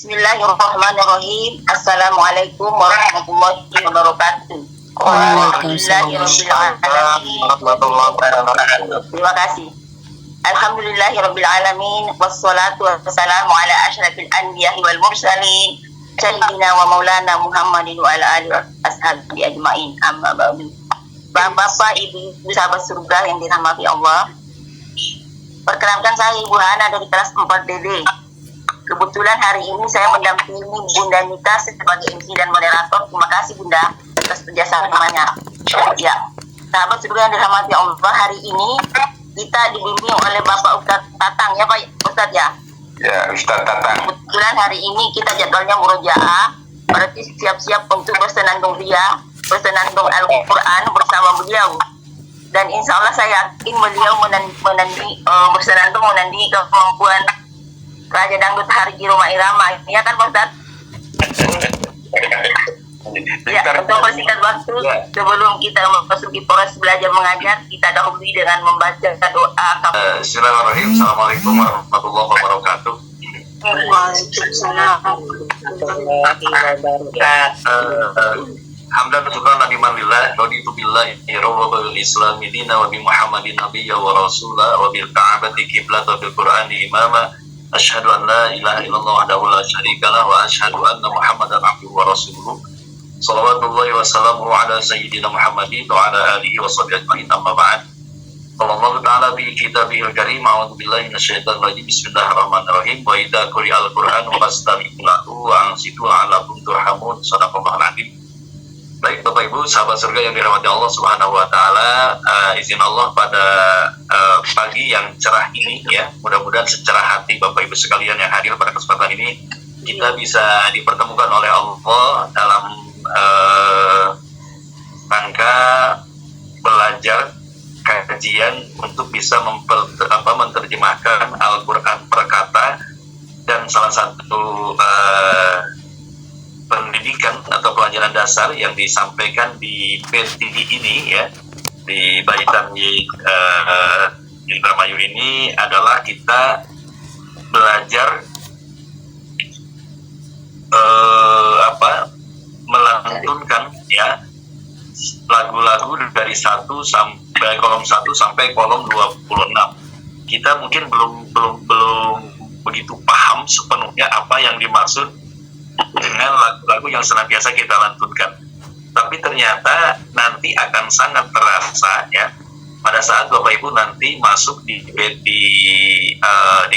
Bismillahirrahmanirrahim. Assalamualaikum warahmatullahi wabarakatuh. Terima kasih. Alhamdulillahirrabbilalamin. Wassalatu wassalamu ala asyrafil anbiya'i wal mursalin Sayyidina wa maulana Muhammadin wa ala alihi wa ashabihi ajma'in. Amma ba'du. Bapak, Ibu, sahabat surga yang dirahmati Allah, perkenalkan saya Ibu Hana dari kelas 4DD. Kebetulan hari ini saya mendampingi Bunda Nita sebagai MC dan moderator. Terima kasih Bunda atas kerjasamanya. Ya, sahabat surga yang dirahmati Allah, hari ini kita dibimbing oleh Bapak Ustadz Tatang, ya Pak Ustadz ya? Ya, Ustadz Tatang. Kebetulan hari ini kita jadwalnya murojaah, berarti siap-siap untuk bersenandung bersenandung Al-Quran bersama beliau. Dan insya Allah saya yakin beliau bersenandung menandingi kemampuan Raja Dangdut Harji Roma Irama, ya kan Pak Ustadz? Ya, untuk persingkat waktu, sebelum kita memasuki proses belajar mengajar, kita dahului dengan membaca doa. Bismillahirrahmanirrahim. Assalamualaikum warahmatullahi wabarakatuh. Waalaikumsalam. Hamdan syukran Nabi Manillah, raditu billahi rabbil islami dina wa bi Muhammadin nabiyya wa rasula wa bil ka'bati qiblat wa bil qur'ani imama. Asyhadu an la ilaha illallah wahdahu la syarikalah wa asyhadu anna Muhammadan abduhu wa rasuluh. Shalawatullahi wa salamuhu ala sayyidina Muhammadin wa ala alihi wa sahbihi ajma'in, amma ba'd. Allahu ta'ala bi kitabihil karim, a'udzu billahi minasyaitonir rajim. Bismillahirrahmanirrahim. Wa idza quri'al Qur'an fastami'u lahu wa ansitu la'allakum turhamun. Shadaqallahul adzim. Baik Bapak Ibu, sahabat surga yang dirahmati Allah Subhanahu wa taala, izin Allah pada pagi yang cerah ini ya, mudah-mudahan secerah hati Bapak Ibu sekalian yang hadir pada kesempatan ini, kita bisa dipertemukan oleh Allah dalam rangka belajar kajian untuk bisa menerjemahkan Al-Quran per kata. Dan salah satu pendidikan atau pelajaran dasar yang disampaikan di PTV ini ya, di Baitan Indramayu ini adalah kita belajar melantunkan ya lagu-lagu dari 1 sampai kolom 1 sampai kolom 26. Kita mungkin belum begitu paham sepenuhnya apa yang dimaksud dengan lagu-lagu yang senantiasa kita lantunkan. Tapi ternyata nanti akan sangat terasa ya pada saat Bapak Ibu nanti masuk di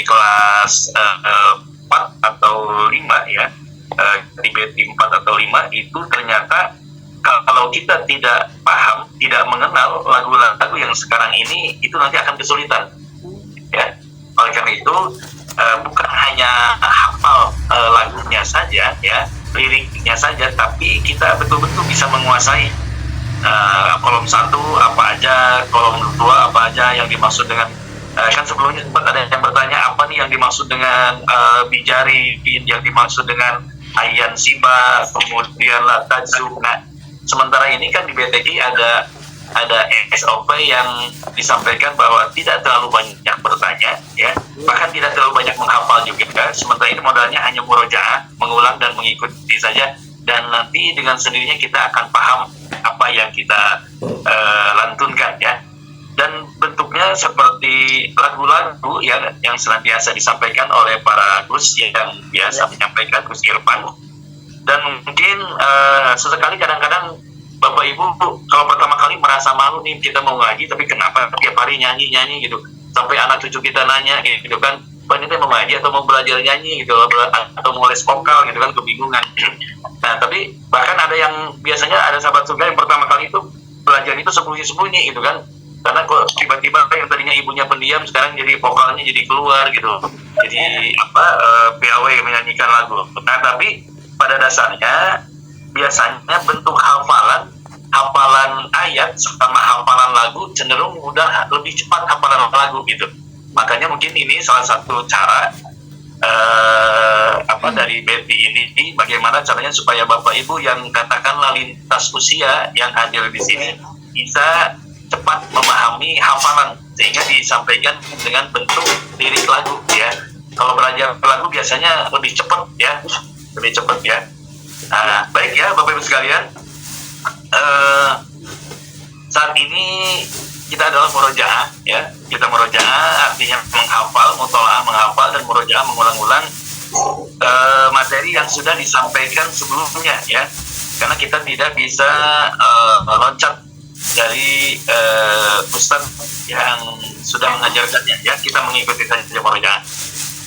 kelas 4 atau 5 ya, di BT 4 atau 5 itu ternyata kalau kita tidak paham, tidak mengenal lagu-lagu yang sekarang ini, itu nanti akan kesulitan ya. Oleh karena itu bukan hanya hafal lagunya saja ya, liriknya saja, tapi kita betul-betul bisa menguasai kolom 1 apa aja, kolom 2 apa aja yang dimaksud dengan kan sebelumnya sempat ada yang bertanya apa nih yang dimaksud dengan bijari, yang dimaksud dengan ayan siba, kemudian latajum. Nah, sementara ini kan di BTG ada SOP yang disampaikan bahwa tidak terlalu banyak bertanya ya, bahkan tidak terlalu banyak menghafal juga. Sementara ini modalnya hanya murojaah, mengulang dan mengikuti saja, dan nanti dengan sendirinya kita akan paham apa yang kita lantunkan ya. Dan bentuknya seperti lagu-lagu ya, yang senantiasa disampaikan oleh para Gus yang biasa menyampaikan, Gus Irfan. Dan mungkin sesekali kadang-kadang Bapak Ibu kalau pertama kali merasa malu nih, kita mau ngaji tapi kenapa tiap hari nyanyi gitu, sampai anak cucu kita nanya gitu kan, Pak ini mau ngaji atau mau belajar nyanyi gitu, atau mau les vokal gitu kan, kebingungan. Nah tapi bahkan ada yang biasanya ada sahabat surga yang pertama kali itu belajar itu sembunyi-sembunyi gitu kan, karena kok tiba-tiba yang tadinya ibunya pendiam sekarang jadi vokalnya jadi keluar gitu, jadi PAW menyanyikan lagu. Nah tapi pada dasarnya biasanya bentuk hafalan ayat sama hafalan lagu cenderung mudah, lebih cepat hafalan lagu gitu. Makanya mungkin ini salah satu cara dari BT ini, bagaimana caranya supaya Bapak Ibu yang katakanlah lintas usia yang hadir di sini bisa cepat memahami hafalan sehingga disampaikan dengan bentuk lirik lagu ya. Kalau belajar lagu biasanya lebih cepat ya, lebih cepat ya. Nah, baik ya Bapak Ibu sekalian. Saat ini kita adalah murojaah ya. Kita murojaah artinya menghafal, mutolaah menghafal, dan murojaah mengulang-ulang materi yang sudah disampaikan sebelumnya ya. Karena kita tidak bisa loncat dari Ustadz yang sudah mengajarkannya ya. Kita mengikuti saja murojaah.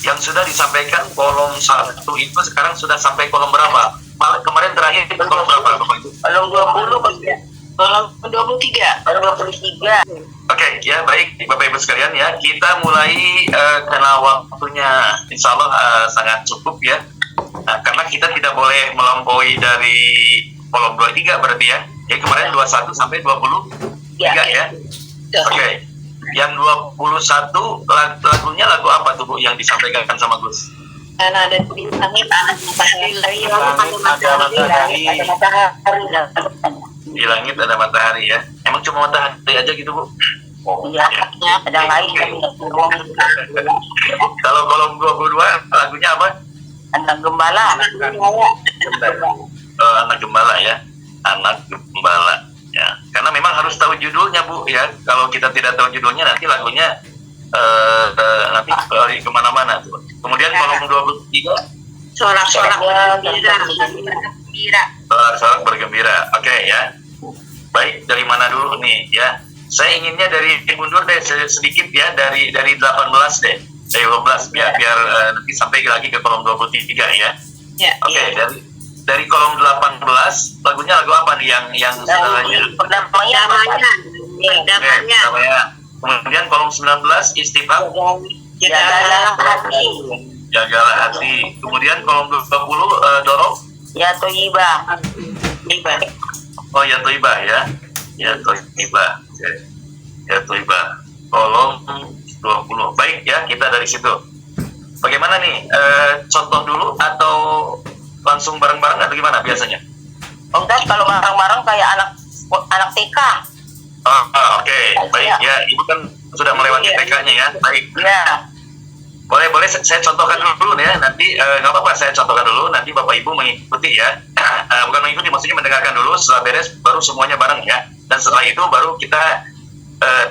Yang sudah disampaikan kolom 1 itu sekarang sudah sampai kolom berapa? Kemarin terakhir itu kolom berapa Bapak Ibu? Kolom 20 ya. Kolom 23. Kolom 23. Oke, ya baik Bapak Ibu sekalian ya, kita mulai karena waktunya insya Allah sangat cukup ya, karena kita tidak boleh melampaui dari kolom 23 berarti ya. Jadi kemarin 21 sampai 23 ya. Oke. Yang 21 lagunya lagu apa tuh Bu yang disampaikan sama Gus? Karena ada di langit, ada matahari, Di langit ada matahari ya. Emang cuma matahari aja gitu Bu? Iya, ada lain. Kalau kolom 22 lagunya apa? Anak gembala. Anak gembala ya. Anak gembala ya. Karena memang harus tahu judulnya Bu ya. Kalau kita tidak tahu judulnya nanti lagunya nanti lari kemana-mana tuh. Kemudian kolom 23 Sorak-sorak bergembira. Sorak-sorak bergembira. Oke ya. Baik, dari mana dulu nih ya? Saya inginnya dari mundur deh sedikit ya, dari 18 deh. Dari 12 biar nanti sampai lagi ke kolom 23 ya. Ya. Oke, dari kolom 18 lagunya lagu apa nih yang saudaranya? Perdamaian. Kemudian kolom 19 Istighfar. Jagalah hati. Jagalah hati. Kemudian kolom 20 Dorong. Ya Toyibah. Oh ya Toibah ya. Ya Toibah. Oke. Ya Toibah. Kolom 20. Baik ya, kita dari situ. Bagaimana nih? Contoh dulu atau langsung bareng-bareng atau gimana biasanya? Enggak, kalau bareng-bareng kayak anak TK. Oke. Baik ya. Ibu kan sudah melewati TK-nya ya. Baik. Ya. Boleh saya contohkan dulu ya, nanti nggak apa-apa saya contohkan dulu, nanti Bapak Ibu mengikuti ya. Bukan mengikuti, maksudnya mendengarkan dulu, setelah beres baru semuanya bareng ya, dan setelah itu baru kita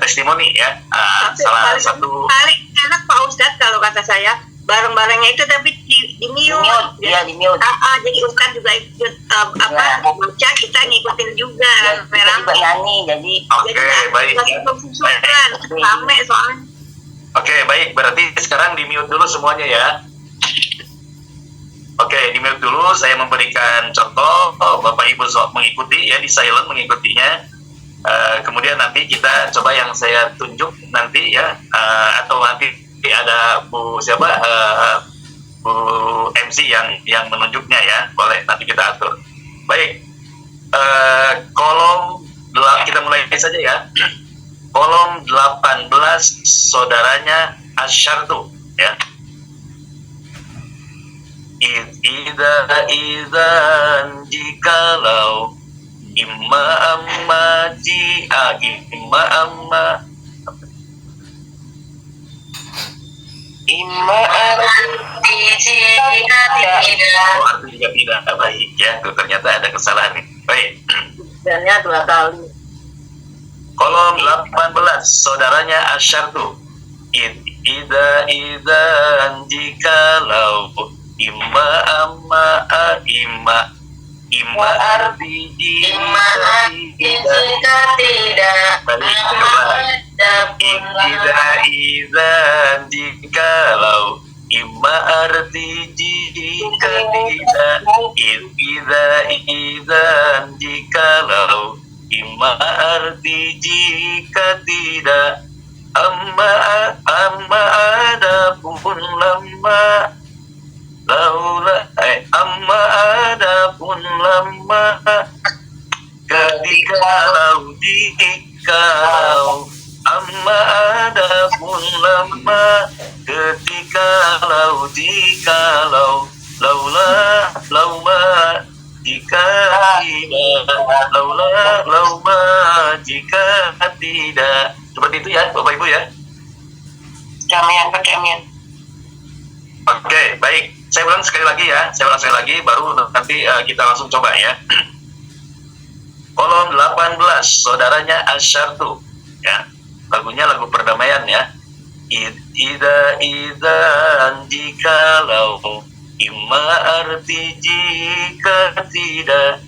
testimoni ya. Salah satu paling enak Pak Ustadz kalau kata saya, bareng-barengnya itu tapi di mute. Ya, di mute. Jadi Ustadz juga ikut baca, kita ngikutin juga Ya, kita juga nyanyi, jadi Oke, baik ya. Rame soalnya. Oke, baik. Berarti sekarang di mute dulu semuanya ya. Oke, di mute dulu. Saya memberikan contoh. Bapak Ibu mengikuti ya, di silent mengikutinya. Kemudian nanti kita coba yang saya tunjuk nanti ya. Atau nanti ada Bu siapa? Bu MC yang menunjuknya ya. Boleh, nanti kita atur. Baik. Kolom kita mulai saja ya. Kolom 18 saudaranya Asyartu ya. Idzan jikalau imma amma ji'a imma amma artinya tidak baik ya. Tuh, ternyata ada kesalahan nih. Baik. dannya 2 kali. Kolom 18 saudaranya Asyartu. Ida jikalau imma amma imma arti jika tidak Ida jikalau imma arti jika tidak Ida jikalau imma arti jika tidak amma adapun lama laula amma adapun lama ketika jikalau amma adapun lama ketika jikalau laula jika tidak lauma jika tidak, seperti itu ya Bapak Ibu ya. Kamian. Oke, baik. Saya ulang sekali lagi ya. Baru nanti kita langsung coba ya. Kolom 18, saudaranya Asyartu. Ya, lagunya lagu perdamaian ya. Jikalau, imma arti jika tidak.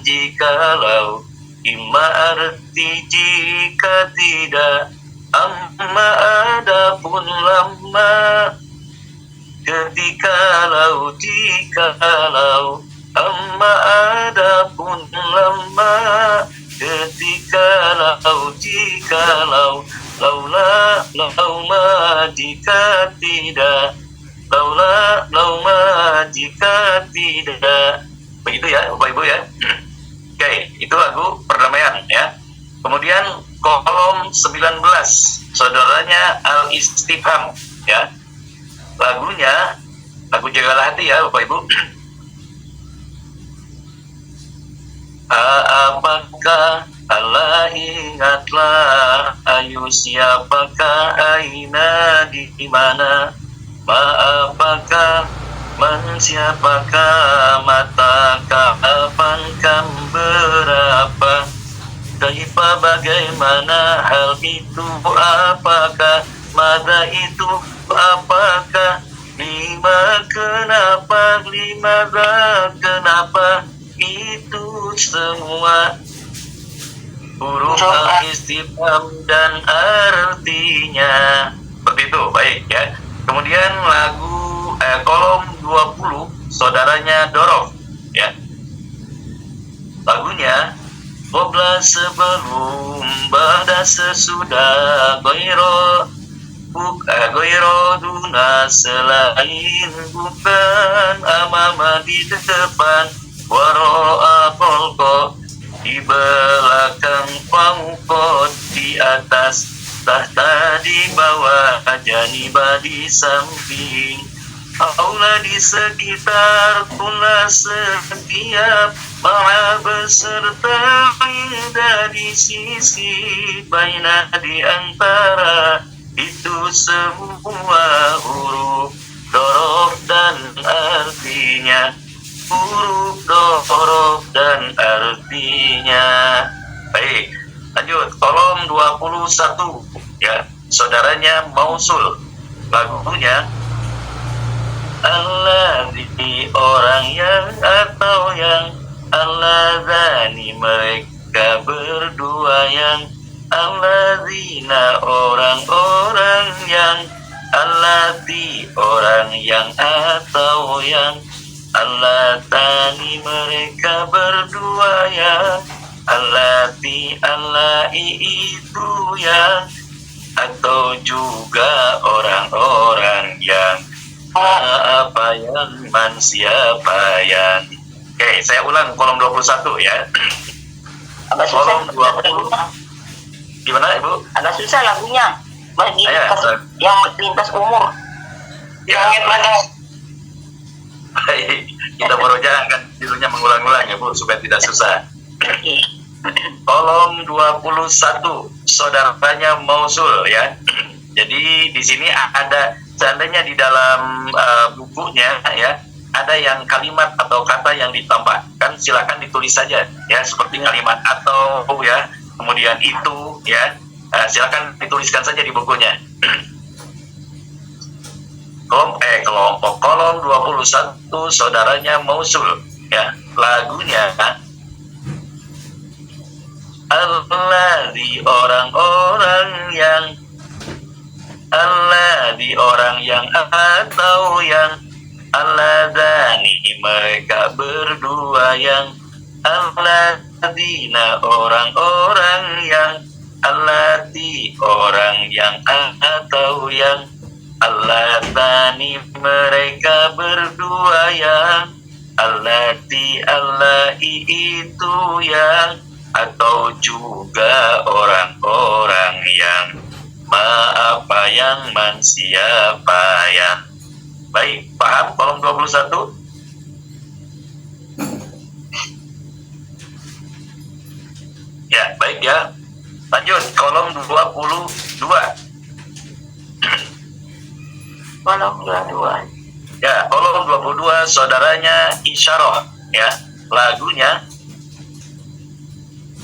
Jikalau, imma arti jika tidak. Amma adapun lama, jikalau, amma adapun lama, jikalau, lauma jika tidak, lauma jika tidak. Begitu ya Bapak Ibu ya. Oke, itu lagu perdamaian ya. Kemudian kolom 19, saudaranya Al-Istifham ya. Lagunya lagu Jagalah Hati ya Bapak Ibu. Apakah Allah ingatlah, ayu siapakah, aina di mana, apakah man siapakah, mata kapan, kam berapa, kaifa bagaimana, hal itu apakah, mada itu apakah, lima kenapa, kenapa, itu semua huruf al-istifham dan artinya. Seperti itu, baik ya. Kemudian lagu kolom 20, saudaranya Dorof ya. Lagunya Qobla sebelum, ba'da sesudah, goiro duna selain, bukan, amama di depan, waro'a kolko di belakang, fauqo di atas, tahta di bawah, janiba di samping, aula di sekitar, kula setiap, ma'a beserta, inda di sisi, baina di antara, itu semua huruf dorof dan artinya, huruf dorof dan artinya. Baik, lanjut kolom 21 ya, saudaranya Mausul. Lagunya Alladzi, orang yang atau yang, alladzani, mereka berdua yang, alladzina, orang-orang yang, allati, orang yang atau yang, allatani, mereka berdua yang, allati, allai itu yang, atau juga orang-orang yang, apa yang, man siapa yang. Oke, saya ulang kolom 21 ya. Agak susah Kolom 20. Gimana Ibu? agak susah lagunya bagi Ya, yang lintas umur. ya, baik. Kita baroja akan judulnya mengulang-ulang ya Bu, supaya tidak susah. Oke. Kolom 21, saudaranya Mausul ya. Jadi di sini ada, seandainya di dalam bukunya ya, ada yang kalimat atau kata yang ditambahkan, silakan ditulis saja ya, seperti kalimat atau ya, kemudian itu ya, silakan dituliskan saja di bukunya. Kelompok kolom 21, saudaranya Mausul ya. Lagunya Alladzi, orang-orang yang, alladzi, orang yang atau yang, alladzani, mereka berdua yang, alladzina, orang-orang yang, allati, orang yang atau yang, allatani, mereka berdua yang, allati, allai itu yang, atau juga orang-orang yang, ma apa yang, man siapa yang. Baik, paham kolom 21? Ya, baik ya. Lanjut kolom 22. kolom 22. Ya, kolom 22 saudaranya Isyarah ya. Lagunya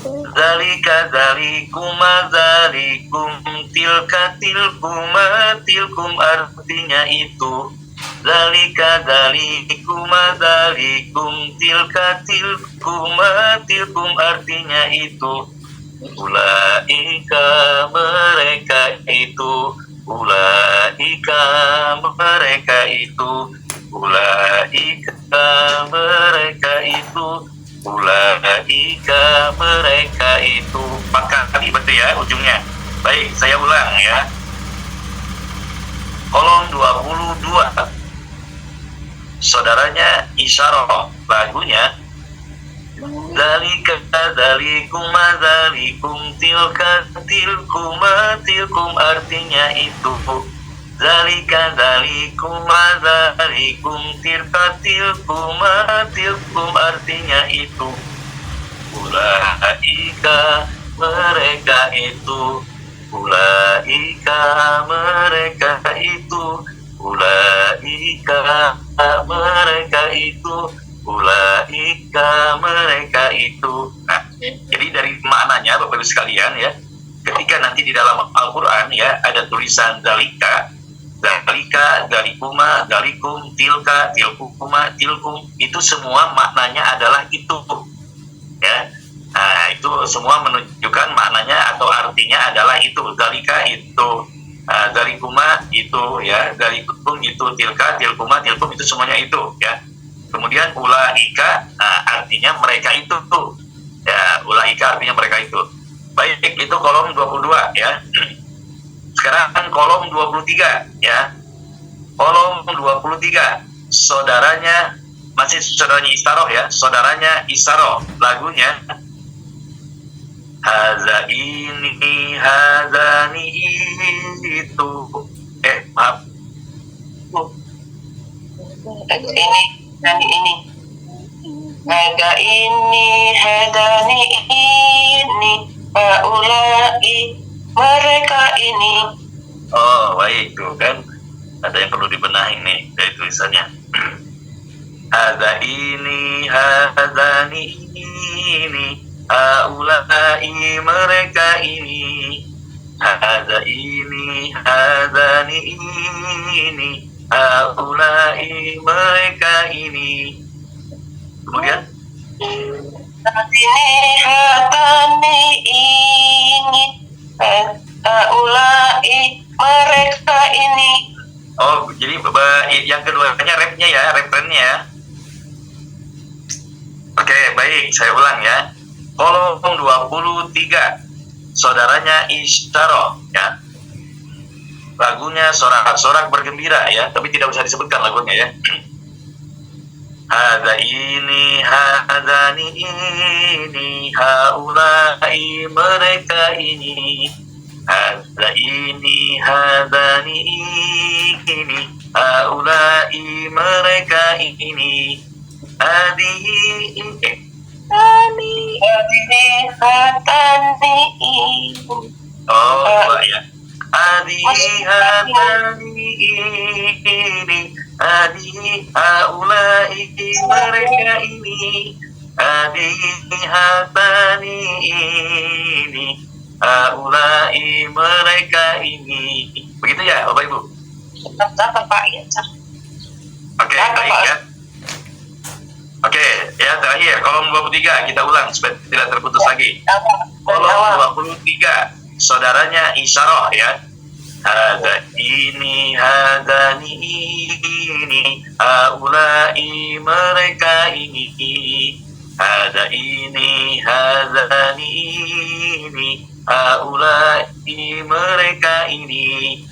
Zalika zalikuma zalikum tilka tilkuma tilkum artinya itu. Zalika zalikuma zalikum tilka tilkuma tilkum artinya itu. Ulaika mereka itu. Ulaika mereka itu. Ulaika mereka itu. Ulaika mereka itu. 4 kali betul ya ujungnya. Baik, saya ulang ya. Kolom 22 saudaranya Isyarah, lagunya Zalika zalikuma zalikum tilka tilkuma tilkum artinya itu. Zalika zalikuma zalikum tilka tilkuma tilkum artinya itu. Ulaika mereka itu. Ulaika mereka itu. Ulaika mereka itu. Ulaika mereka itu. Nah, jadi dari maknanya Bapak Ibu sekalian ya, ketika nanti di dalam Al-Quran ya ada tulisan zalika, zalika, zalikuma, zalikum, tilka, tilkuma, tilkum, itu semua maknanya adalah itu ya. Nah, itu semua menunjukkan maknanya atau artinya adalah itu. Zalika itu, zalikuma itu ya, zalikum itu, tilka, tilkuma, tilkum itu semuanya itu ya. Kemudian ulaika artinya mereka itu tuh. Ya, ulaika artinya mereka itu. Baik, itu kolom 22 ya. Sekarang kolom 23 ya. Kolom 23 saudaranya masih saudaranya Isyarah ya, saudaranya Isyarah, lagunya Haza ini hazani itu. Maaf. Ini Haga ini hadani ini Haulai mereka ini. Oh baik, tuh kan ada yang perlu dibenahi nih dari tulisannya. Haza ini hazani ini Haulai mereka ini. Haza ini hazani ini Haulai mereka ini. Kemudian Ini hatani ini Haulai mereka ini. oh jadi yang keduanya rapnya ya, referennya ya. Oke, baik, saya ulang ya. Kolom 23 saudaranya Isyarah ya. Lagunya sorak-sorak bergembira ya, tapi tidak usah disebutkan lagunya ya. Hadza ini hadzani ini haulai mereka ini. Hadza ini hadzani ini haulai mereka ini. Hadihi hatani ini. oh ya. Hadihi hatani ini. Hadihi haulai mereka ini. Hadihi hatani ini. Haulai mereka ini. Begitu ya Bapak Ibu? Apa Pak ya? Oke, baik ya. Oke, ya terakhir kolom 23 kita ulang supaya tidak terputus lagi. Kolom 23 saudaranya Isyarah ya. Hadza ini hadzani ini haulai mereka ini. Hadza ini hadzani ini haulai mereka ini.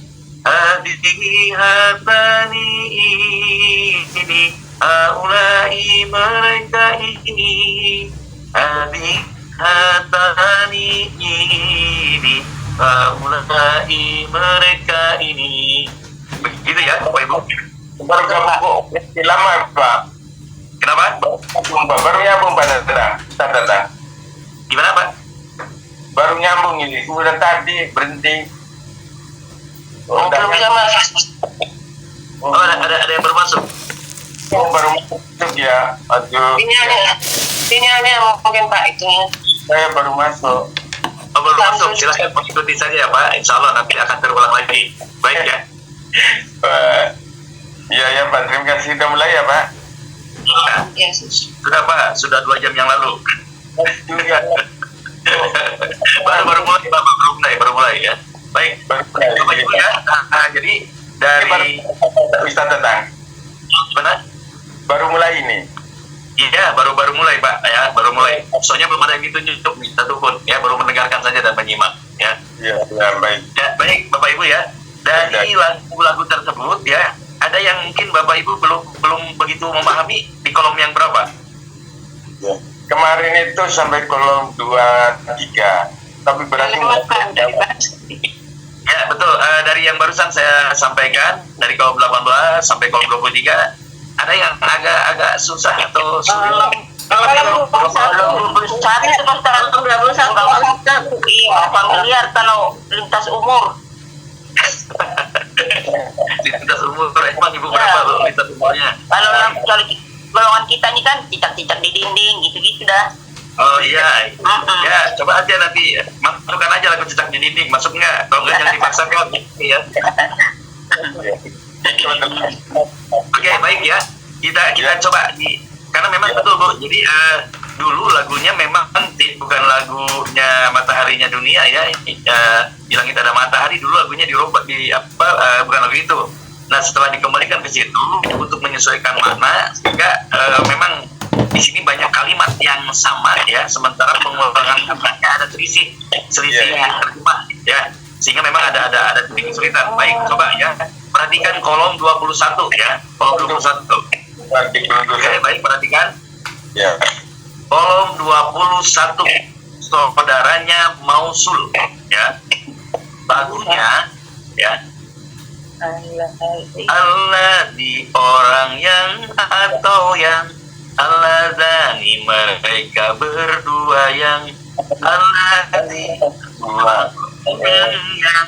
Hadihi hatani ini haulai mereka ini. Hadihi hatani ini haulai mereka ini. Begitu ya Bapak Ibu. Baru gabung lama Pak. Kenapa? Baru nyambung pada tanda. Gimana Pak? Baru nyambung ini. Kemudian tadi berhenti. Belum bisa Mas. Oh, ada yang bermasuk. Oh, baru masuk ya. Aduh, Sinyalnya mungkin Pak itu. saya baru masuk. Oh, baru masuk. Silahkan mengikuti saja ya Pak. Insya Allah nanti akan terulang lagi. Baik ya. Iya ya Pak, terima kasih. Sudah mulai ya Pak? Yes. Sudah Pak, sudah 2 jam yang lalu. Aduh, ya. baru mulai Pak, baru mulai ya. Baik. Baru mulai. Bapak Ibu ya. Nah, jadi dari Ustaz datang. mana? Baru mulai ini. Iya, baru mulai Pak ya, baru mulai. Soalnya belum ada yang ditunjuk nih, satu pun ya, baru mendengarkan saja dan menyimak ya. Iya, ya, baik. Ya, baik Bapak Ibu ya. Dari lagu-lagu tersebut ya, ada yang mungkin Bapak Ibu belum begitu memahami di kolom yang berapa? Ya. Kemarin itu sampai kolom 2, 3. Tapi berarti Ya, betul. Dari yang barusan saya sampaikan dari kolom 18 sampai kolom 23, ada yang agak susah atau sulit. Kalau 21 itu kan tahun 21 iya familiar kalau lintas umur. Lintas umur, emang Ibu berapa loh lintas umurnya? Kalau golongan kita ini kan cicak-cicak di dinding gitu-gitu dah. Oh iya, ya coba aja nanti masukkan aja lagu cicak di dinding, masuk nggak? Kalau nggak jangan dipaksakan gitu ya. Oke, baik ya. Kita coba karena memang betul Bu. Jadi dulu lagunya memang bukan lagunya Mataharinya Dunia ya. Di Langit Ada Matahari dulu lagunya dirubah bukan lagu itu. Nah, setelah dikembalikan ke situ untuk menyesuaikan makna, sehingga memang di sini banyak kalimat yang sama ya, sementara pengulangan katanya ada selisih terjemah ya, sehingga memang ada sedikit kesulitan. Baik, coba ya perhatikan kolom 21 ya, kolom 21. Oke, baik, perhatikan ya. kolom 21, saudaranya Mausul ya, lagunya ya, Allah di orang yang atau yang Alladzani mereka berdua yang Alladzani orang yang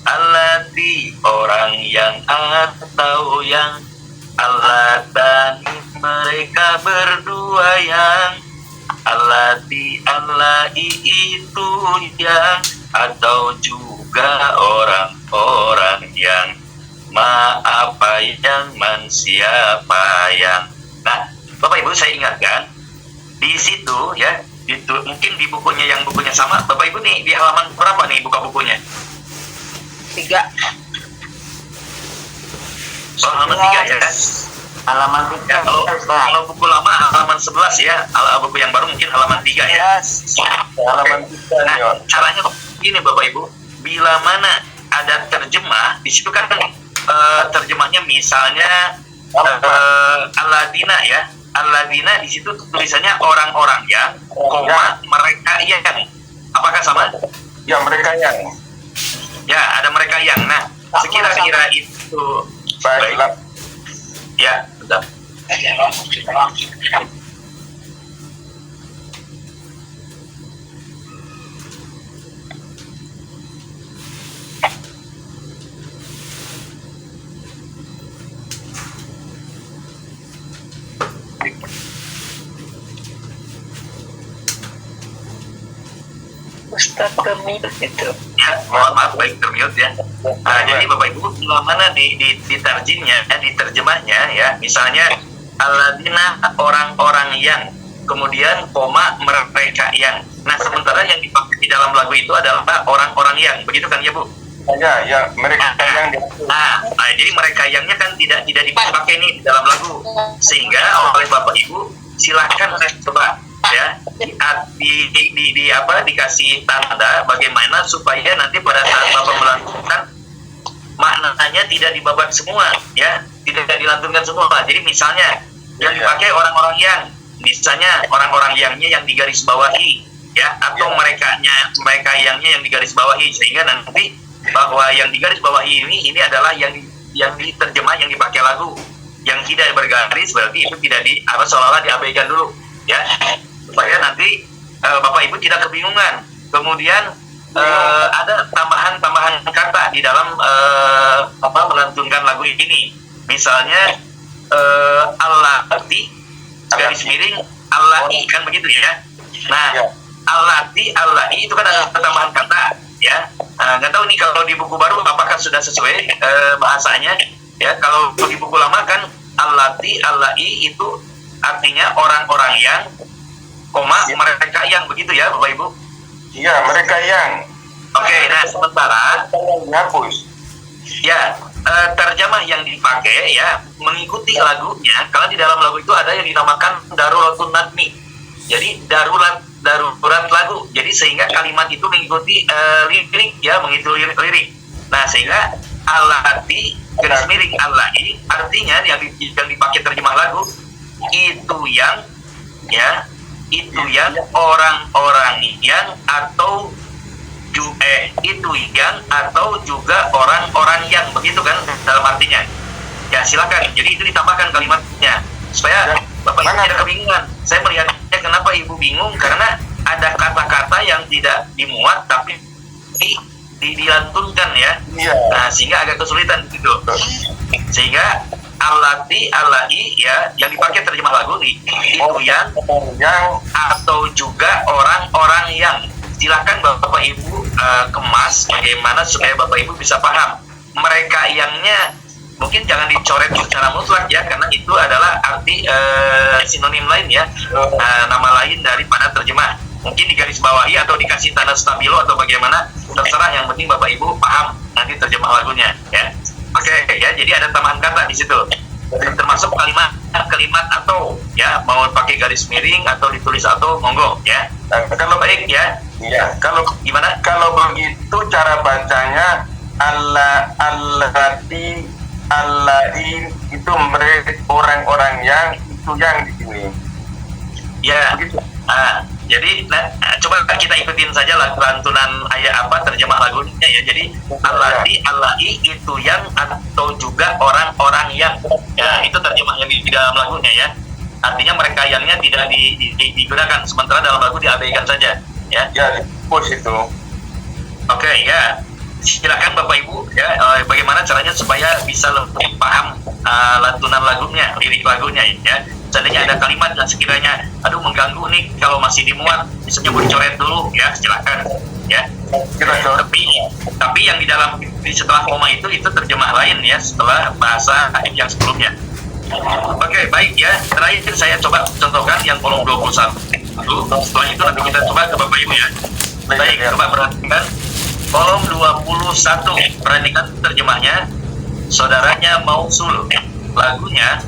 Alladzani orang yang atau yang Alladzani mereka berdua yang Alladzani Allahi itu yang atau juga orang-orang yang apa yang siapa yang. Nah, Bapak Ibu saya ingatkan di situ ya, itu mungkin di bukunya sama. Bapak Ibu nih di halaman berapa nih buka bukunya? 3. Halaman 3 ya. Halaman Ya, kalau buku lama halaman 11 ya, buku yang baru mungkin halaman 3 ya. Halaman 3 Nah, caranya begini Bapak Ibu, bila mana ada terjemah di situ kan terjemahnya misalnya Alladzina ya. Alladzina di situ tulisannya orang-orang yang koma mereka yang. Apakah sama? Ya, mereka yang. Ya, ada mereka yang. Nah, sekira-kira itu Baiklah. Ya, betul. Ustaz termute itu. Ya, mohon maaf baik termute ya. Jadi Bapak Ibu, bila mana di tarjimnya, di terjemahnya ya, misalnya Alladzina orang-orang yang, kemudian koma mereka yang. Nah, sementara yang dipakai di dalam lagu itu adalah orang-orang yang, begitu kan ya Bu? Ya, mereka yang. Nah, jadi mereka yangnya kan tidak dipakai nih di dalam lagu, sehingga oleh Bapak Ibu silakan coba ya dikasih tanda bagaimana supaya nanti pada saat Bapak melantunkan maknanya tidak dibabat semua ya, tidak dilantunkan semua. Jadi misalnya yang dipakai orang-orang yang, misalnya orang-orang yangnya yang digaris bawahi ya, atau mereka yangnya yang digaris bawahi, sehingga nanti bahwa yang digaris bawahi ini adalah yang diterjemah, yang dipakai lagu. Yang tidak bergaris berarti itu tidak seolah-olah diabaikan dulu ya, supaya nanti Bapak Ibu tidak kebingungan. Kemudian ada tambahan kata di dalam melantunkan lagu ini. Misalnya allati garis miring allai, kan begitu ya. Nah, Ya. allati allai itu kan ada tambahan kata ya. Nggak tahu nih kalau di buku baru apakah sudah sesuai bahasanya ya. Kalau di buku lama kan allati allai itu artinya orang-orang yang koma mereka yang, begitu ya Bapak Ibu. Iya, mereka yang Oke, nah sementara dihapus. ya, terjemah yang dipakai ya mengikuti lagunya. Kalau di dalam lagu itu ada yang dinamakan daruratun nadmi. Jadi darurat lagu. Jadi sehingga kalimat itu mengikuti lirik ya, mengikuti lirik. Nah, sehingga allati garis miring allai artinya yang dipakai terjemah lagu itu yang ya, itu yang orang-orang yang atau itu yang atau juga orang-orang yang, begitu kan dalam artinya ya. Silakan, jadi itu ditambahkan kalimatnya supaya Bapak Ibu tidak kebingungan. Saya melihatnya kenapa Ibu bingung karena ada kata-kata yang tidak dimuat tapi dilantunkan ya. Nah, sehingga agak kesulitan gitu. Sehingga allati allai ya yang dipakai terjemah lagu itu yang atau juga orang-orang yang. Silakan Bapak Ibu kemas bagaimana supaya Bapak Ibu bisa paham. Mereka yangnya mungkin jangan dicoret secara mutlak ya, karena itu adalah arti sinonim lain ya, nama lain daripada terjemah. Mungkin digaris bawahi atau dikasih tanda stabilo atau bagaimana, terserah. Yang penting Bapak Ibu paham nanti terjemah lagunya ya. Oke ya, jadi ada tambahan kata di situ. Termasuk kalimat atau ya, mau pakai garis miring atau ditulis atau monggo ya. Kalau baik ya. Iya, kalau Gimana? kalau begitu cara bacanya allati allain itu mereka orang-orang yang itu yang di sini. Ya. Begitu. Jadi coba kita ikutin saja lantunan ayat apa terjemah lagunya ya. Jadi allati allai itu yang atau juga orang-orang yang. Ya, itu terjemah yang di dalam lagunya ya. Artinya mereka yangnya tidak digunakan, sementara dalam lagu diabaikan saja ya. Ya, pos itu. Oke ya. Silakan Bapak Ibu ya, bagaimana caranya supaya bisa lebih paham lantunan lagunya, lirik lagunya ya. Seandainya ada kalimat yang sekiranya aduh mengganggu nih, kalau masih dimuat misalnya mau dicoret dulu ya, silakan ya. Tapi yang di dalam setelah koma itu terjemah lain ya, setelah bahasa yang sebelumnya. Oke, baik ya. Terakhir saya coba contohkan yang kolom 21. Setelah itu nanti kita coba ke Bapak Ibu ya. Baik, coba perhatikan kolom 21. Perhatikan terjemahnya. Saudaranya Mausul. Lagunya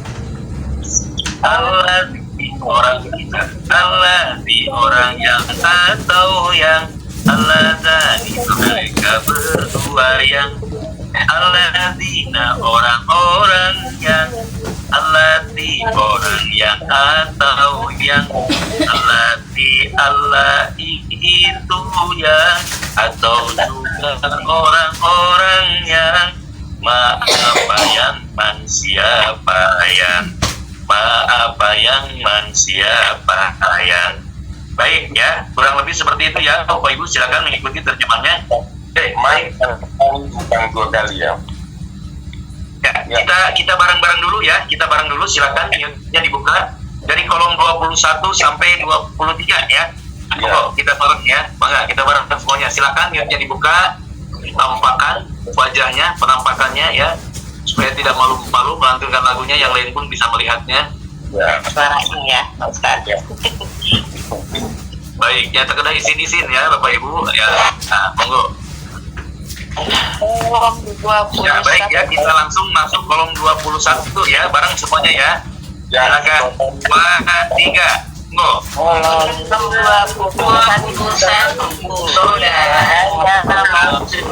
Allah di orang kita, Allah di orang yang atau yang, Allah dari mereka berdua yang, Allah dina orang-orang yang, Allah di orang yang atau yang, Allah di Allah itu yang atau juga orang-orang yang, apa yang man siapa yang, apa yang man siapa yang. Baik ya, kurang lebih seperti itu ya. Bapak Ibu silakan mengikuti terjemahnya. Oke, baik. Bukan 2 kali ya. Ya, kita bareng-bareng dulu ya. Kita bareng dulu, silakan mute-nya dibuka dari kolom 21 sampai 23 ya. Monggo kita bareng ya. Bangga, kita bareng semuanya. Silakan mute-nya dibuka. Tampakkan wajahnya, penampakannya ya, supaya tidak malu-malu melantunkan lagunya, yang lain pun bisa melihatnya. Ya. Suaranya ya, Pak Ustaz. Baik, ya terkena isin-isin ya Bapak Ibu ya. Nah, monggo. Kolom 21. Ya baik ya, kita langsung masuk kolom 21 ya, bareng semuanya ya. Silakan. 2, 3, monggo. Kolom 21. Saudaranya Mausul.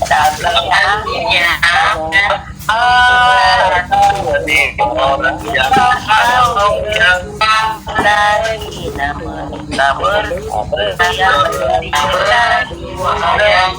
Tabelahnya Allah di orang yang atau yang, dari nama berbayang di orang yang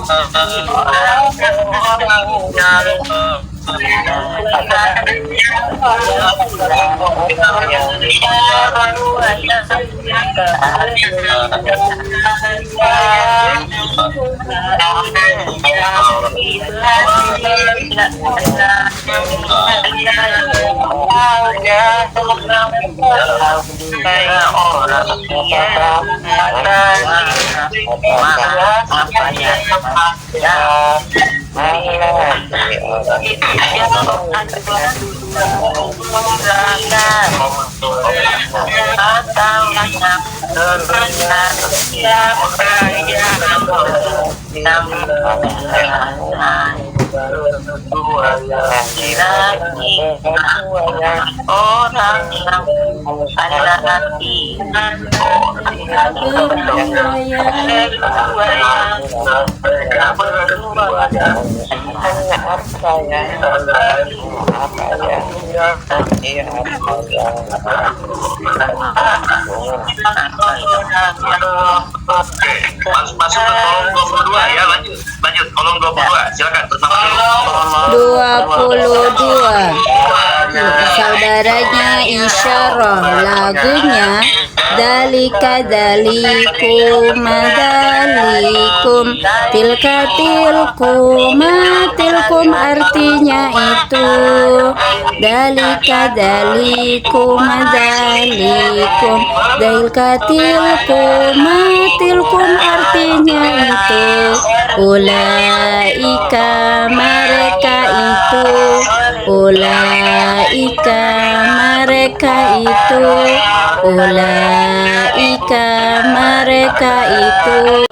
Masuk ke kolom 22 ya, lanjut kolom 22, silakan bersama dulu. 22. Saudaranya Isyarah, lagunya Dalika dalikum dalikum, tilka tilkum artinya itu. Dalika dalikum dalikum, tilka tilkum artinya itu. Ulaika mereka itu, ulaika mereka itu, ulaika mereka itu.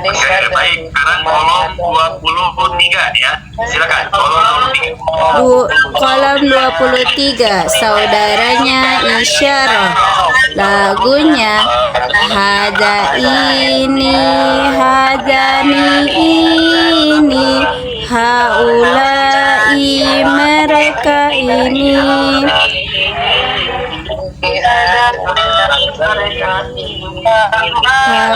Oke, baik, sekarang kolom 23 ya, silakan kolom 23. Kolom 23, saudaranya Isyarah, lagunya hada ini, hadani ini, haulai mereka ini.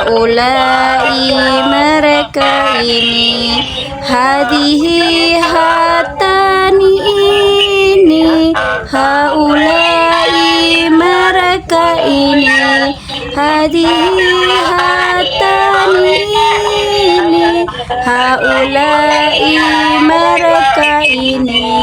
Haulai mereka ini, hadihi hatani ini, haulai mereka ini, hadihi hatani ini, haulai mereka ini.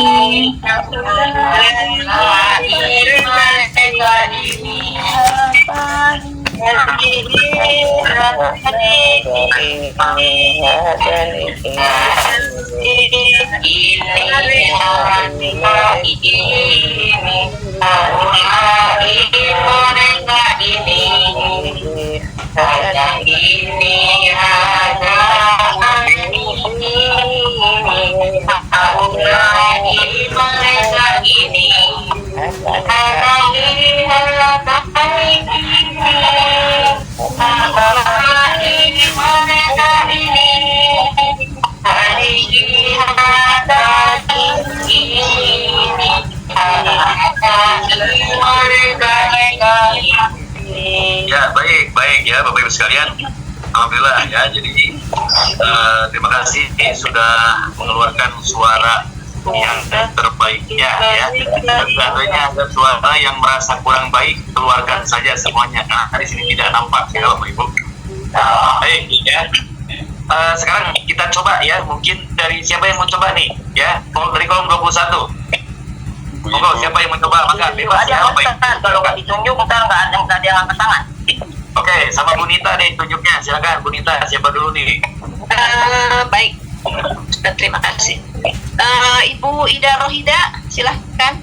Ya, baik ya Bapak Ibu sekalian. Alhamdulillah ya. Jadi terima kasih sudah mengeluarkan suara yang terbaiknya ya. Tentunya ada suara yang merasa kurang baik, keluarkan saja semuanya. Nah, di sini tidak nampak ya Bapak Ibu. Baik ya. Sekarang kita coba ya, mungkin dari siapa yang mau coba nih ya, dari kolom 21. Monggo, siapa yang mau coba maka bebas ya Bapak Ibu. Kalau nggak ditunjuk ntar nggak ada yang angkat tangan. Oke, sama Bu Nita deh tunjuknya, silakan Bu Nita, siapa dulu nih? Baik, terima kasih. Ibu Ida Rohida, silahkan.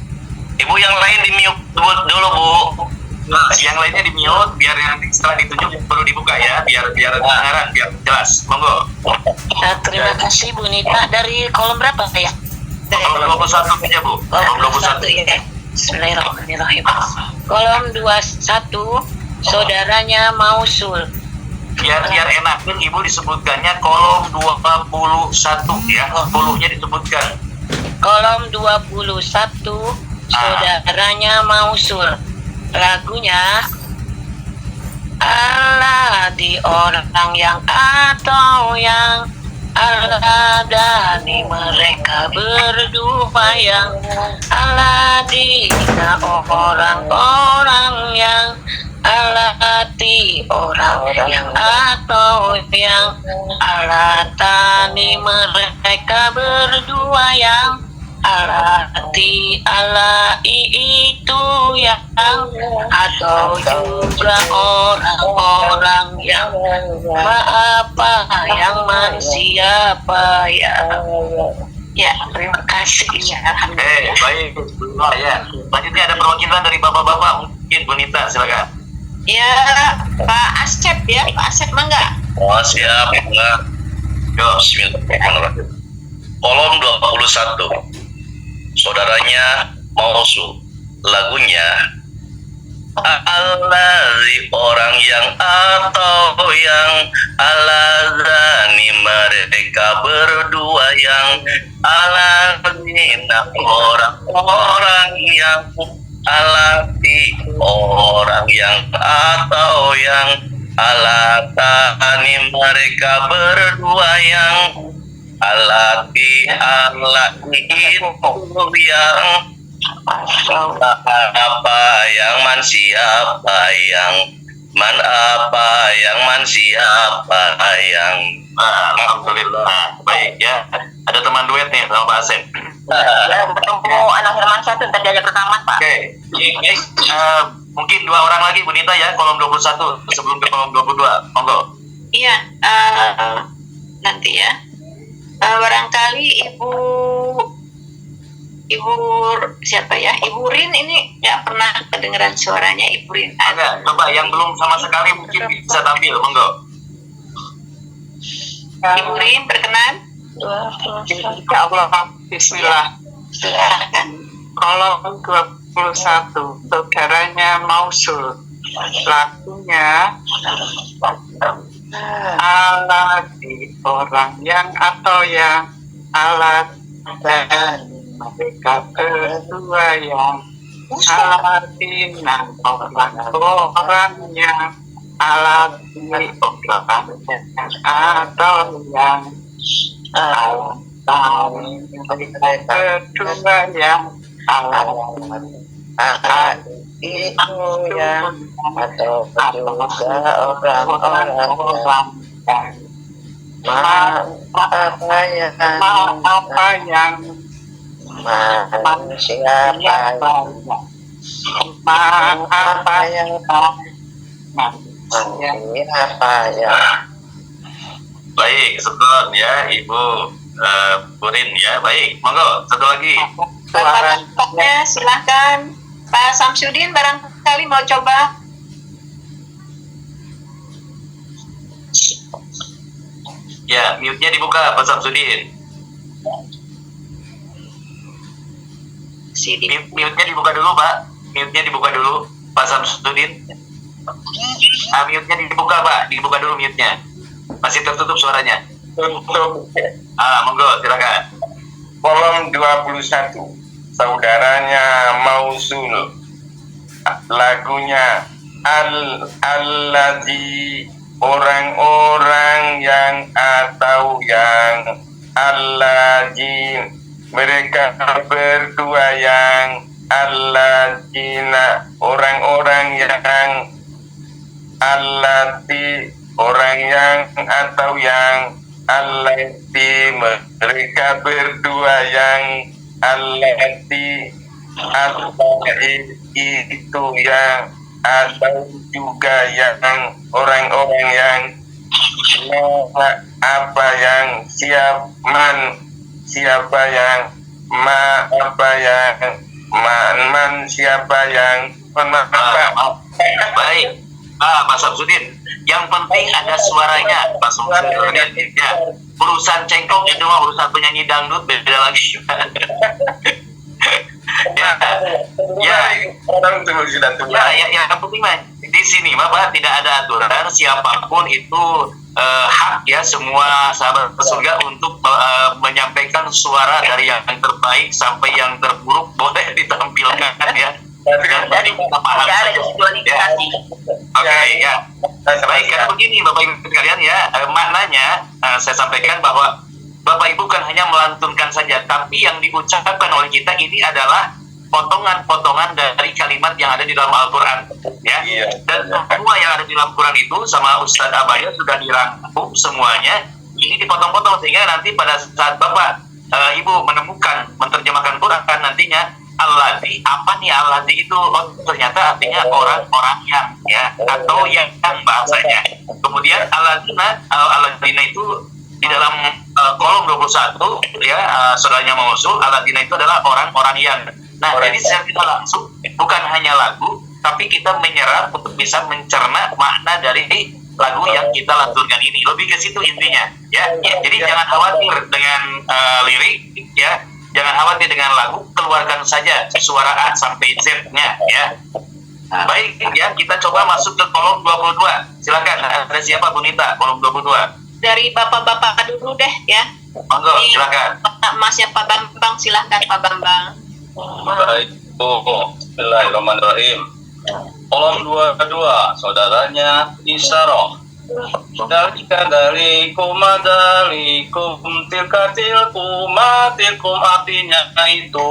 Ibu yang lain di mute dulu Bu. Nah, yang lainnya di mute biar yang setelah ditunjuk baru dibuka ya, biar kedengaran, biar jelas. Monggo. Terima kasih Bu Nita. Dari kolom berapa ya? Kolom 21 aja Bu. Kolom 21 ya. Bismillahirrahmanirrahim. Kolom 21, saudaranya Mausul. Biar enakin Ibu disebutkannya kolom 21 ya. 10-nya disebutkan. Kolom 21, saudaranya Mausul. Lagunya Allah di orang yang atau yang Allah dani mereka berdua yang Allah dina orang-orang yang Allah hati orang yang atau yang Allah tani mereka berdua yang Allah hati Allah itu yang atau juga orang-orang yang apa yang siapa yang ya terima kasih ya alhamdulillah. Baik, ya. Selanjutnya ada perwakilan dari bapak-bapak, mungkin Bu Nita, silakan. Ya, Pak Asep ya, Pak Asep mangga. Oh, siap, enggak. Yo, bismillahirrahmanirrahim. Kolom 21. Saudaranya Mausu. Lagunya Allazi orang yang atau yang Alazani mereka berdua yang Alazina orang-orang yang Alati orang yang atau yang Alatani mereka berdua yang Alati Alati itu yang apa yang man siapa yang man apa yang man siapa yang Alhamdulillah. Baik ya. Ada teman duet nih sama Pak Asep. Ya, bertemu anak Herman satu tadi ada rekaman Pak. Oke. Guys, mungkin 2 orang lagi Bu Nita ya, kolom 21 sebelum ke kolom 22. Monggo. Iya, nanti ya. Barangkali Ibu siapa ya? Ibu Rin ini nggak pernah kedengeran suaranya Ibu Rin. Ada, coba yang belum sama sekali mungkin bisa tampil, monggo. Ibu Rin berkenan. Ya Allah, bismillah. Silakan. Kolom 21, saudaranya Mausul. Lagunya Allah di orang yang atau yang Allah dan mereka berdua yang Alatina orang yang Alati orang atau yang Alati mereka berdua yang Alati itu yang atau juga orang-orang yang apa yang manusia apa yang Baik, sebentar ya Ibu Burin ya. Baik, monggo satu lagi. Bapak-bapaknya silahkan. Pak Samsudin barangkali mau coba. Ya, mute-nya dibuka Pak Samsudin. Mute-nya dibuka dulu Pak. Mute-nya dibuka dulu Pak Samsudin. Mute-nya dibuka Pak. Dibuka dulu mute-nya. Masih tertutup suaranya. Untuk Monggo silakan. kolom 21, saudaranya Mausul. Lagunya Allazi orang-orang yang atau yang Allazi mereka berdua yang Allazina orang-orang yang Allati orang yang atau yang Allati mereka berdua yang Allati atau itu yang atau juga yang orang-orang yang apa yang siapa yang apa yang man siapa yang Baik, Pak Samsudin. Yang penting ada suaranya, Pak Samsudin. Ya, urusan cengkok itu mah urusan penyanyi dangdut beda lagi. orang tunggu sudah tua. Yang penting mah di sini mah tidak ada aturan siapapun itu hak ya semua sahabat surga untuk menyampaikan suara dari yang terbaik sampai yang terburuk boleh ditampilkan ya. Dan Jadi kita paham tidak ada saja. diskualifikasi. Oke ya. Baik, karena begini Bapak Ibu sekalian ya, maknanya saya sampaikan bahwa Bapak Ibu kan hanya melantunkan saja, tapi yang diucapkan oleh kita ini adalah potongan-potongan dari kalimat yang ada di dalam Al-Quran, ya. Dan semua yang ada di dalam Quran itu sama Ustadz Abaya sudah dirangkum semuanya. Ini dipotong-potong sehingga nanti pada saat Bapak Ibu menemukan menerjemahkan Quran nantinya Alladzi, apa nih Alladzi itu? Oh, ternyata artinya orang-orang yang, ya, atau yang bahasanya. Kemudian Alladzina itu di dalam kolom 21 ya, saudaranya mengusul Alladzina itu adalah orang-orang yang. Nah, jadi secara tidak langsung bukan hanya lagu, tapi kita menyerap untuk bisa mencerna makna dari lagu yang kita lantunkan ini. Lebih ke situ intinya, ya. Jadi jangan khawatir dengan lirik, ya. Jangan khawatir dengan lagu, keluarkan saja suara A sampai Z-nya, ya. Baik, ya, kita coba masuk ke kolom 22. Silakan, ada siapa Bu Nita? Kolom 22. Dari bapak-bapak dulu deh ya. Monggo, silakan. Masnya Pak Bambang, silahkan Pak Bambang. Baik, Bismillahirrahmanirrahim. Kolom 22, saudaranya Isyarah. Dalika dalikum tilka tilkum artinya itu.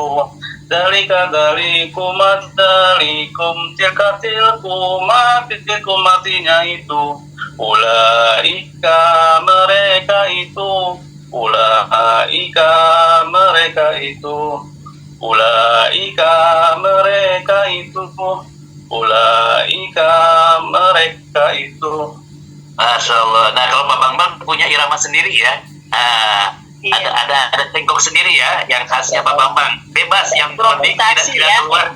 Dalika dalikum tilka tilkum artinya itu. Ulaika mereka itu. Ulaika mereka itu. Ulaika mereka itu. Ulaika mereka itu. Masya Allah. Nah, kalau Pak Bambang punya irama sendiri ya, ada tengkok sendiri ya, yang khasnya Pak Bambang. Bebas, yang penting tidak keluar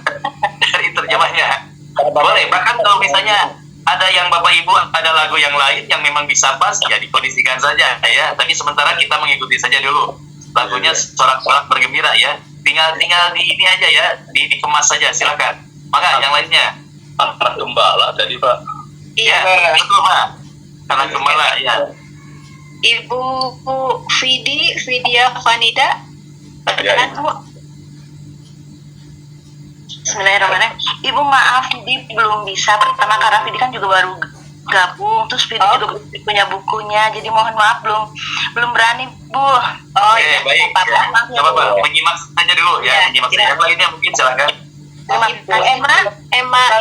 dari terjemahnya. Boleh. Bahkan kalau misalnya ada yang Bapak Ibu ada lagu yang lain yang memang bisa pas, ya dikondisikan saja ya. Tapi sementara kita mengikuti saja dulu. Lagunya sorak-sorak bergembira ya. Tinggal di ini aja ya, dikemas saja. Silakan. Maka yang lainnya. Anak gembala tadi Pak. Iya, betul Pak. Anak gembala ya. Ibu Vidya Vanida, perkenan Bu. Bismillahirrahmanirrahim. Ibu maaf, Vidi belum bisa. Pertama karena Vidi kan juga baru gabung, terus Vidi juga punya bukunya, jadi mohon maaf belum berani Bu. Oke, baik. Coba Pak, menyimak saja dulu ya, menyimak saja. Yang lainnya mungkin silakan. Ibu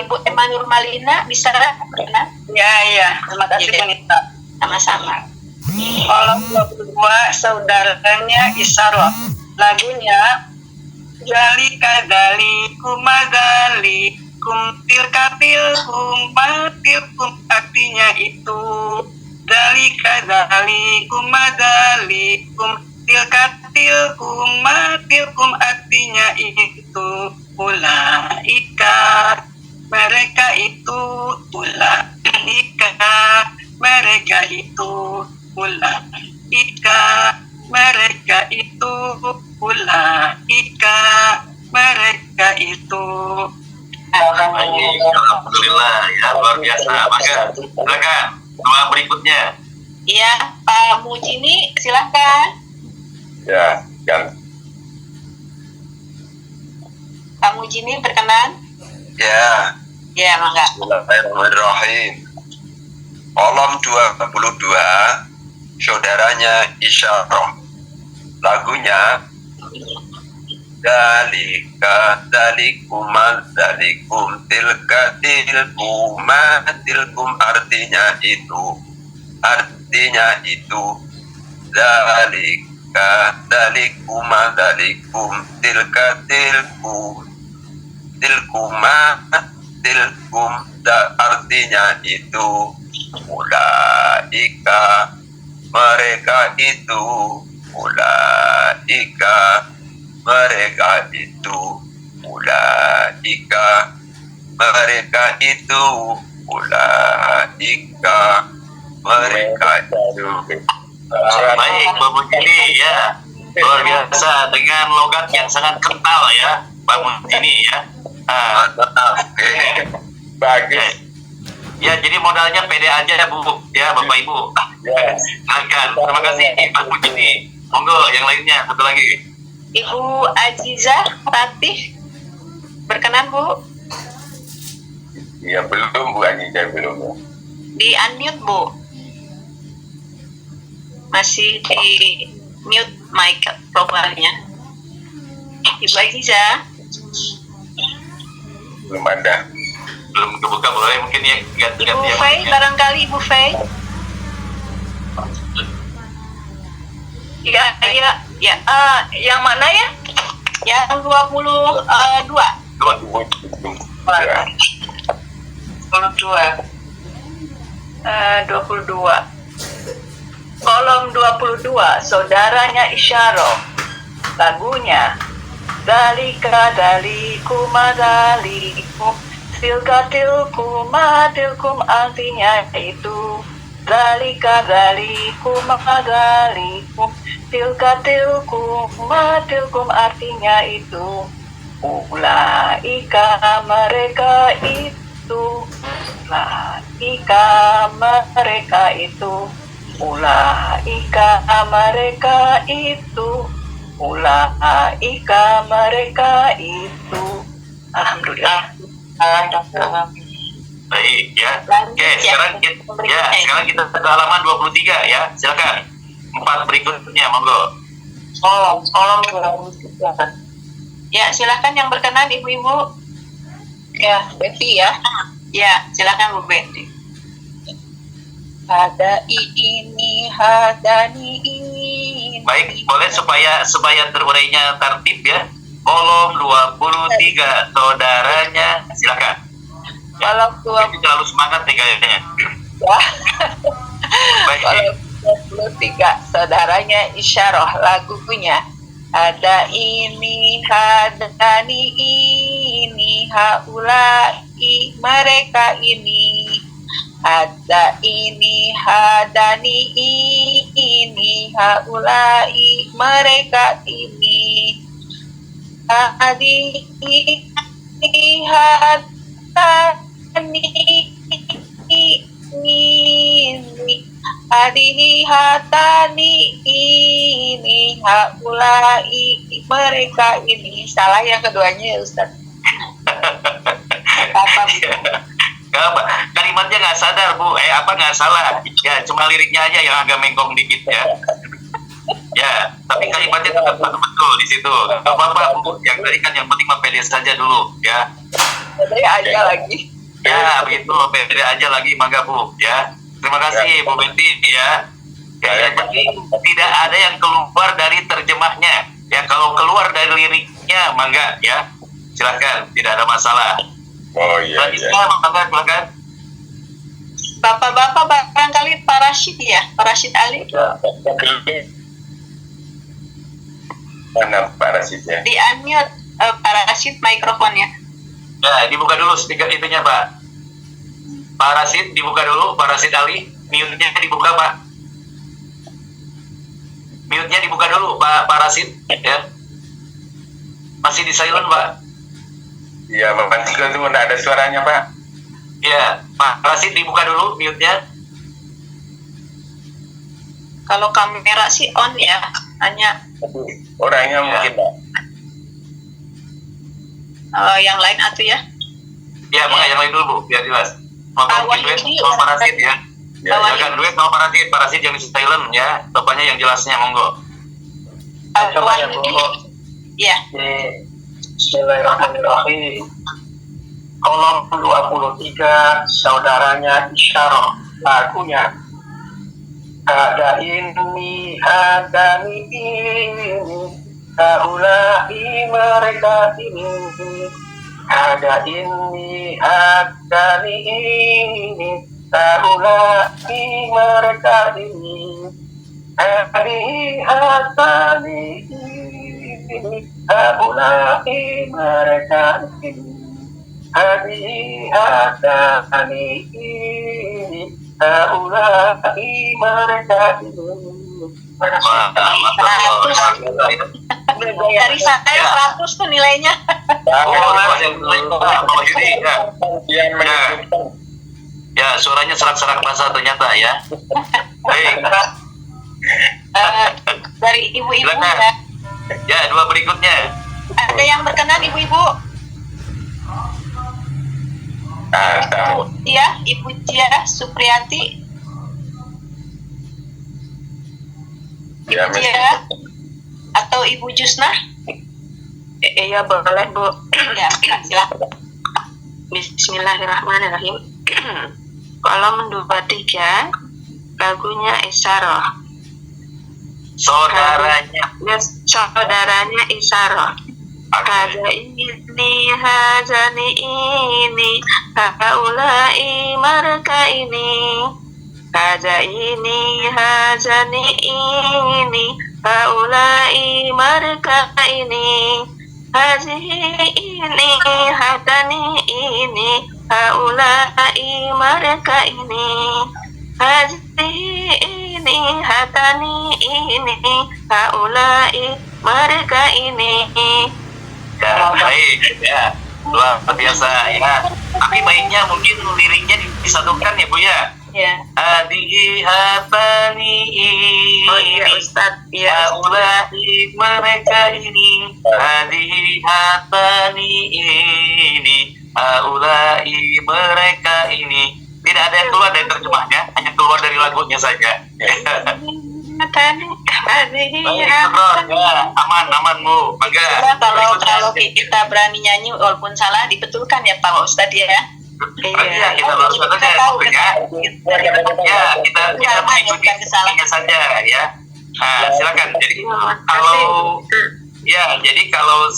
Ibu Emma Nurmalina, bisa perkenan? Ya, terima kasih Bu Nita. Sama-sama. Kolom 22, saudaranya Isyarah. Lagunya Dalika dalikum tilka tilkum artinya itu. Dalika dalikum tilka tilkum artinya itu. Ulaika mereka itu. Ulaika mereka itu. Ulaika mereka itu. Ulaika mereka itu. Alhamdulillah ya, luar biasa. Maka silakan doa berikutnya. Iya, Pak Mujini, silahkan. Ya, kan. Pak Mujini berkenan. Ya, Ya, mangga. Bismillahirrahmanirrahim. Kolom 22, saudaranya Isyarah. Lagunya Dalika dalikum tilka tilkum artinya itu. Dalika dalikum tilka tilkum artinya itu. Ulaika mereka itu. Ulaika mereka itu. Ulaika mereka itu. Ulaika mereka itu. Baik, Pak Mujini ya, luar biasa dengan logat yang sangat kental ya, Pak Mujini ya. Oke. Bagus. Ya, jadi modalnya pede aja ya Bu, ya Bapak Ibu. Silakan. Terima kasih Pak Mujini. Monggo yang lainnya satu lagi. Ibu Ajizah Ratih, berkenan Bu. Ya belum Bu Anissa, belum. Di unmute Bu. Masih di mute mic profilnya. Ibu Aziza. Belum ada. Belum kebuka, boleh mungkin ya ganti Ibu yang Fei, barangkali Ibu Fei. Ya, yang mana ya? Yang 22. 22. Kolom 22, saudaranya Isyarah. Lagunya Dalika daliku madaliku, tilka tilkum madilkum, artinya itu. Dalika daliku madalikum, tilka tilkum madilkum, artinya itu. Ulaika mereka itu, ulaika mereka itu, ulaika mereka itu, ulaika mereka itu. Alhamdulillah. baik ya. Oke, sekarang kita ke halaman 23 ya. Silakan. 4 berikutnya, monggo. Kolom 23. Ya, silakan yang berkenan ibu-ibu. Ya, Betty ya. Ya, silakan Bu Betty. Hada ini, hadani ini. Baik, boleh supaya terurainya tertib ya. Kolom 23, saudaranya, silakan. Kalau Ini terlalu semangat nih kayaknya. Ya. Baik. Kalau 23, saudaranya Isyarah, lagunya ada ini, hadani ini, haulai mereka ini. Ada ini, hadani ini, haulai mereka ini. Hadi hadani ini, hadihi hatani ini, haulai mereka ini. Salah yang keduanya ya Ustaz. Gak apa, kalimatnya nggak sadar Bu, nggak salah ya, cuma liriknya aja yang agak mengkong dikit ya. Ya, tapi kalimatnya tetap betul di situ. Gak apa-apa Bu, yang tadi kan yang penting mah pede saja dulu ya. Pede aja lagi. Ya, begitu, pede aja lagi, mangga Bu ya. Terima kasih Bu Betty ya. Ya, yang penting tidak ada yang keluar dari terjemahnya. Ya, kalau keluar dari liriknya, mangga ya. Silahkan, tidak ada masalah. Oh iya. Mangga, silakan. Bapak-bapak barangkali Pak Rashid ya, Pak Rashid Ali. Mana Pak Rashid ya? Di unmute Pak Rashid mikrofonnya. Ya, dibuka dulu speaker itunya Pak. Pak Rashid dibuka dulu, Pak Rashid Ali. Mute-nya dibuka Pak. Mute-nya dibuka dulu Pak Rashid ya. Masih di silent Pak. Iya, Bapak Tiga itu nggak ada suaranya Pak. Ya, Pak Rashid dibuka dulu mute-nya. Kalau kamera sih on ya, hanya Orangnya mungkin Pak. yang lain atuh ya. Ya, makanya yang lain dulu Bu, biar jelas. Mau duet sama Pak Rashid ya. Ya, silakan duet sama Pak Rashid. Pak Rashid yang silent ya. Bapaknya yang jelasnya, monggo. Coba ya Bu. Ya. Bismillahirrahmanirrahim. Kolom 23, saudaranya Isyarah, lagunya ada ini, hadani ini, haulai mereka ini. Ada ini, hadani ini, haulai mereka ini. Hadi hatani ini, haulai mereka ini. Hadi hatani ini, haulai mereka ini. Dari saya 100 tuh nilainya. Ya, suaranya serak-serak basah ternyata ya. Baik. Dari ibu-ibu ya. Ya, 2 berikutnya. Ada yang berkenan ibu-ibu? Tahu. Ya, Ibu Tia Supriyati. Ya, Ibu Tia atau Ibu Jusna? Iya boleh Bu. Ya, silakan. Bismillahirrahmanirrahim. Kolom 23 lagunya Isyarah. Saudaranya. Saudaranya Isyarah. Haza ini, hazani ini, haulai mereka ini. Haza ini, hazani ini, haulai mereka ini. Hazihi ini, hatani ini, haulai mereka ini. Hazihi ini, hatani ini, haulai mereka ini. Ya, baik ya, luar biasa ya. Tapi baiknya mungkin liriknya disatukan ya Bu ya. Ya. Adihi hatani Oh iya ini, Ustadz, iya. haulai mereka ini. Adihi hatani ini, haulai mereka ini. Tidak ada yang keluar dari terjemahnya, hanya keluar dari lagunya saja. Hatani, hazihi Baik, Bro. Ya, aman Bu. Mangga. Ya, kalau Berikutnya. kita berani nyanyi walaupun salah dibetulkan ya Pak Ustadz ya. Iya, kita luruskan saja waktunya. Ya, kita mengikuti kesalahannya saja ya. Nah, silakan. Jadi kalau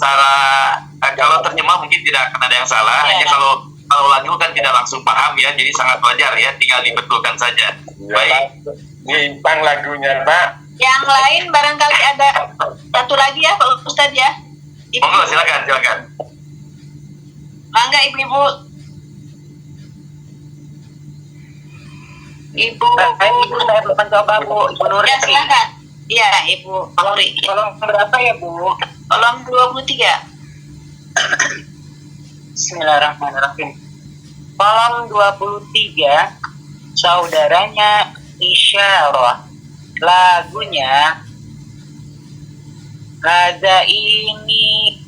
kalau terjemah mungkin tidak akan ada yang salah. Hanya kalau lagu kan tidak langsung paham ya, jadi sangat wajar ya, tinggal dibetulkan saja. Baik. Nyimpang lagunya, Pak. Yang lain barangkali ada satu lagi ya Pak Ustadz ya. Monggo silakan. Mangga Ibu-ibu. Ibu saya belum mencoba Bu. Ibu Nuri. Ya silakan. Iya Ibu Nuri. Kolom berapa ya Bu? Kolom 23. Bismillahirrahmanirrahim. Kolom 23 saudaranya Isyarah. Lagunya Haza ini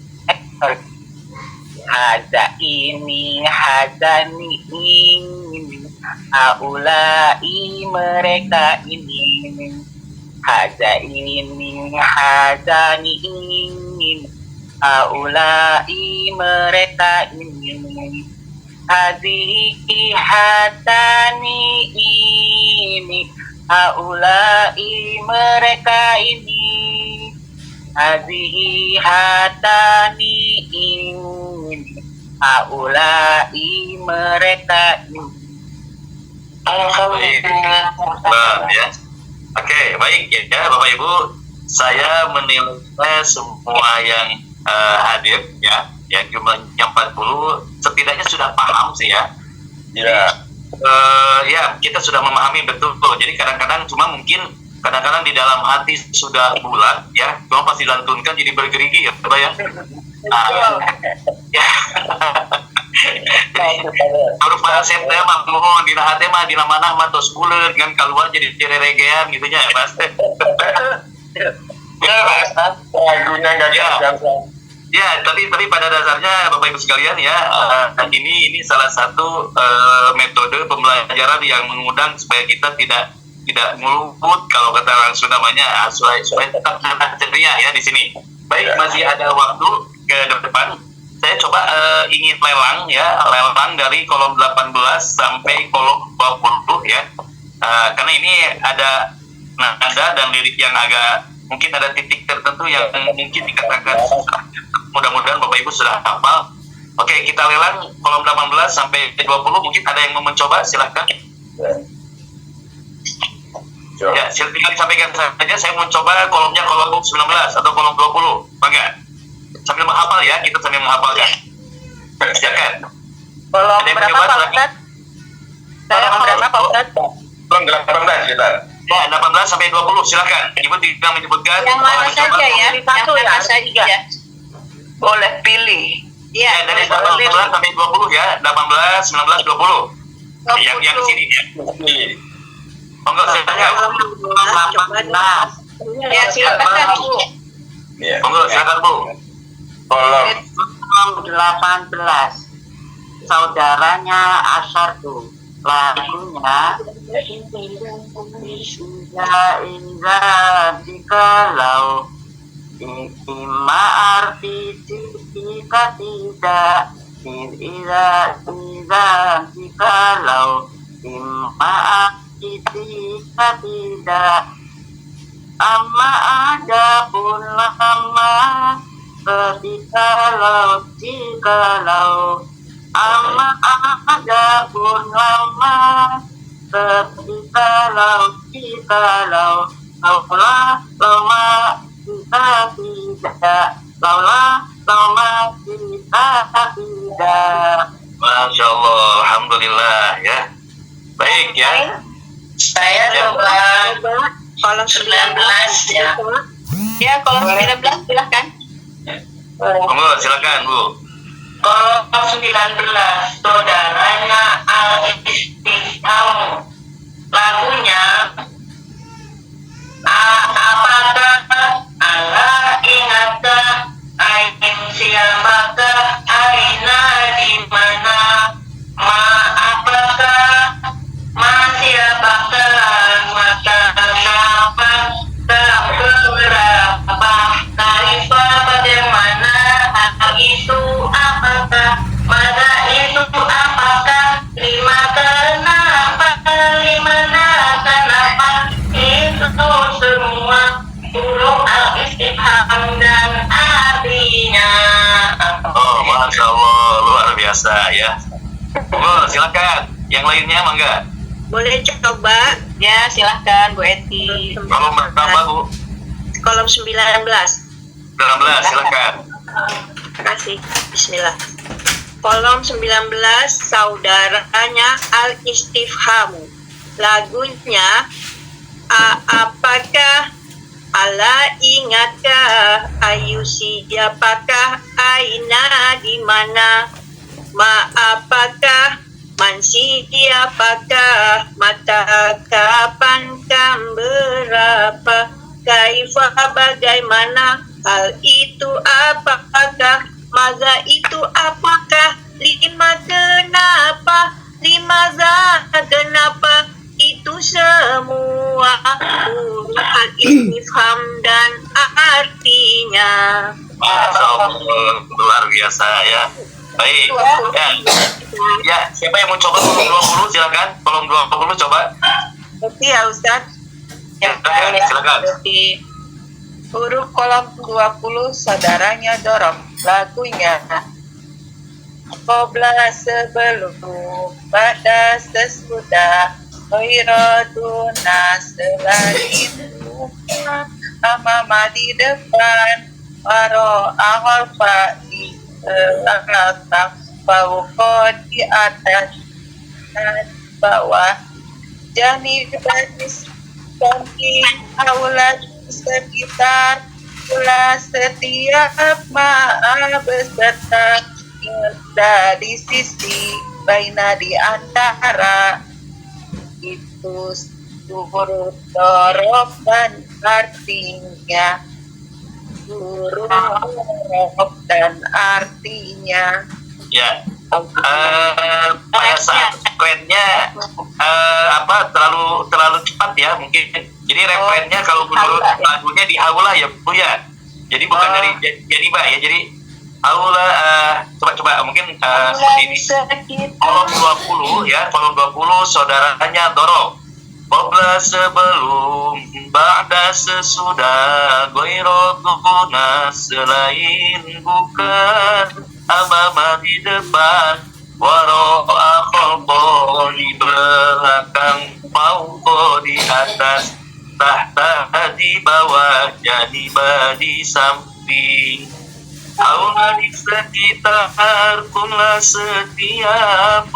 hazani ini, haulai mereka ini. Haza ini, hazani ini, haulai mereka ini. Hazihi hatani ini, haulai mereka ini. Hazihi hatani ini, haulai mereka ini. Ya. Oke, baik ya Bapak Ibu. Saya menilai semua yang hadir ya, yang jumlahnya 40 setidaknya sudah paham sih ya. Ya. Ya, kita sudah memahami betul. Jadi kadang-kadang di dalam hati sudah bulat ya, cuma pas dilantunkan jadi bergerigi ya, Bapak ya. Ya. Huruf bahasa saya mah mohon dina hati mah dina mana mah tos bulet dengan keluar jadi cereregean gitu ya, Mas. Lagunya nggak gampang. Ya, tapi pada dasarnya Bapak Ibu sekalian ya, ini salah satu metode pembelajaran yang mengundang supaya kita tidak ngeluput kalau kata orang Sunda namanya, supaya tetap ceria ya di sini. Baik, masih ada waktu ke depan. Saya coba ingin lelang dari kolom 18 sampai kolom 20 ya. Karena ini ada nada dan lirik yang agak mungkin ada titik tertentu yang mungkin dikatakan susah. Mudah-mudahan Bapak Ibu sudah hafal. Oke, kita lelang kolom 18 sampai 20. Mungkin ada yang mau mencoba, silahkan. Ya, tinggal disampaikan saja. Saya mau coba kolomnya kolom 19 atau kolom 20. Bangga. Sambil menghafal ya, kita sambil menghafalkan. Silakan. Kolom berapa Pak Ustadz? Kolom berapa Pak Ustadz? Kolom 18 kita. Ya, 18 sampai 20, silakan. Ibu tidak menyebutkan. Yang mana saja ya? Yang mana saja. Boleh pilih. Iya, Ya, dari 18 sampai 20 ya. 18, 19, 20. Yang di sini ya. Monggo silakan. 18. Ya, silakan Bu. Ya. Monggo silakan Bu. Kolom 18. saudaranya Asyartu. Lagunya jikalau ima arti jika tidak jikalau ima arti jika tidak amma ada pun lama jikalau amma ada pun lama jikalau laulah lama kita tidak laulah lama kita tidak. Masya Allah, alhamdulillah ya. Baik ya. Saya coba Kolom 19 ya. Ya, kolom 19 silahkan. Monggo silakan Bu. Kolom 19 saudaranya Al-Istiqam. Lagunya apakah Allah ingatkah ain siapakah aina di mana ma apakah ma siapakah maka kenapa tak berapa kaifa bagaimana hal itu apakah maka itu apakah lima kenapa itu semua huruf al-istifham dan artinya. Oh, Masya Allah, luar biasa ya. Bu, silakan. Yang lainnya mangga. Boleh coba? Ya, silahkan Bu Eti. Kalau berapa Bu? Kolom 19. 19, silakan. Terima kasih. Bismillah. Kolom 19 saudaranya Al-Istifhamu. Lagunya apakah Allah ingatkah ayu siapakah aina di mana ma apakah man siapakah mata kapan kam berapa kaifa bagaimana hal itu apakah maza itu apakah lima kenapa lima kenapa itu semua huruf al-istifham dan artinya. Masya Allah, luar biasa ya. Baik, ya siapa yang mau coba kolom 20 silakan. Kolom 20 coba. Berarti ya Ustaz. Silakan. Berarti huruf kolom 20 saudaranya dorong. Lagunya Qobla sebelum pada sesudah Khairatuna selain amama di depan waro aholfa di belakang fauqa di atas dan bawah jani baris samping aula di sekitar pula setiap ma'a beserta dari sisi baina di antara itu huruf dorob dan artinya huruf dan artinya Ya. Pada saat refrennya terlalu cepat ya mungkin. Jadi refrennya kalau menurut lagunya di haula ya Bu ya. Jadi bukan dari jadiba ya. Jadi haula coba mungkin seperti ini. Kolom 20 ya, kolom 20 saudaranya dorong. Qobla sebelum, ba'da sesudah, ghairotuna selain bukan, amama di depan, waro'a khalqo di belakang, fauqo di atas, tahta di bawah, janiba di samping. Aula di sekitar kula setiap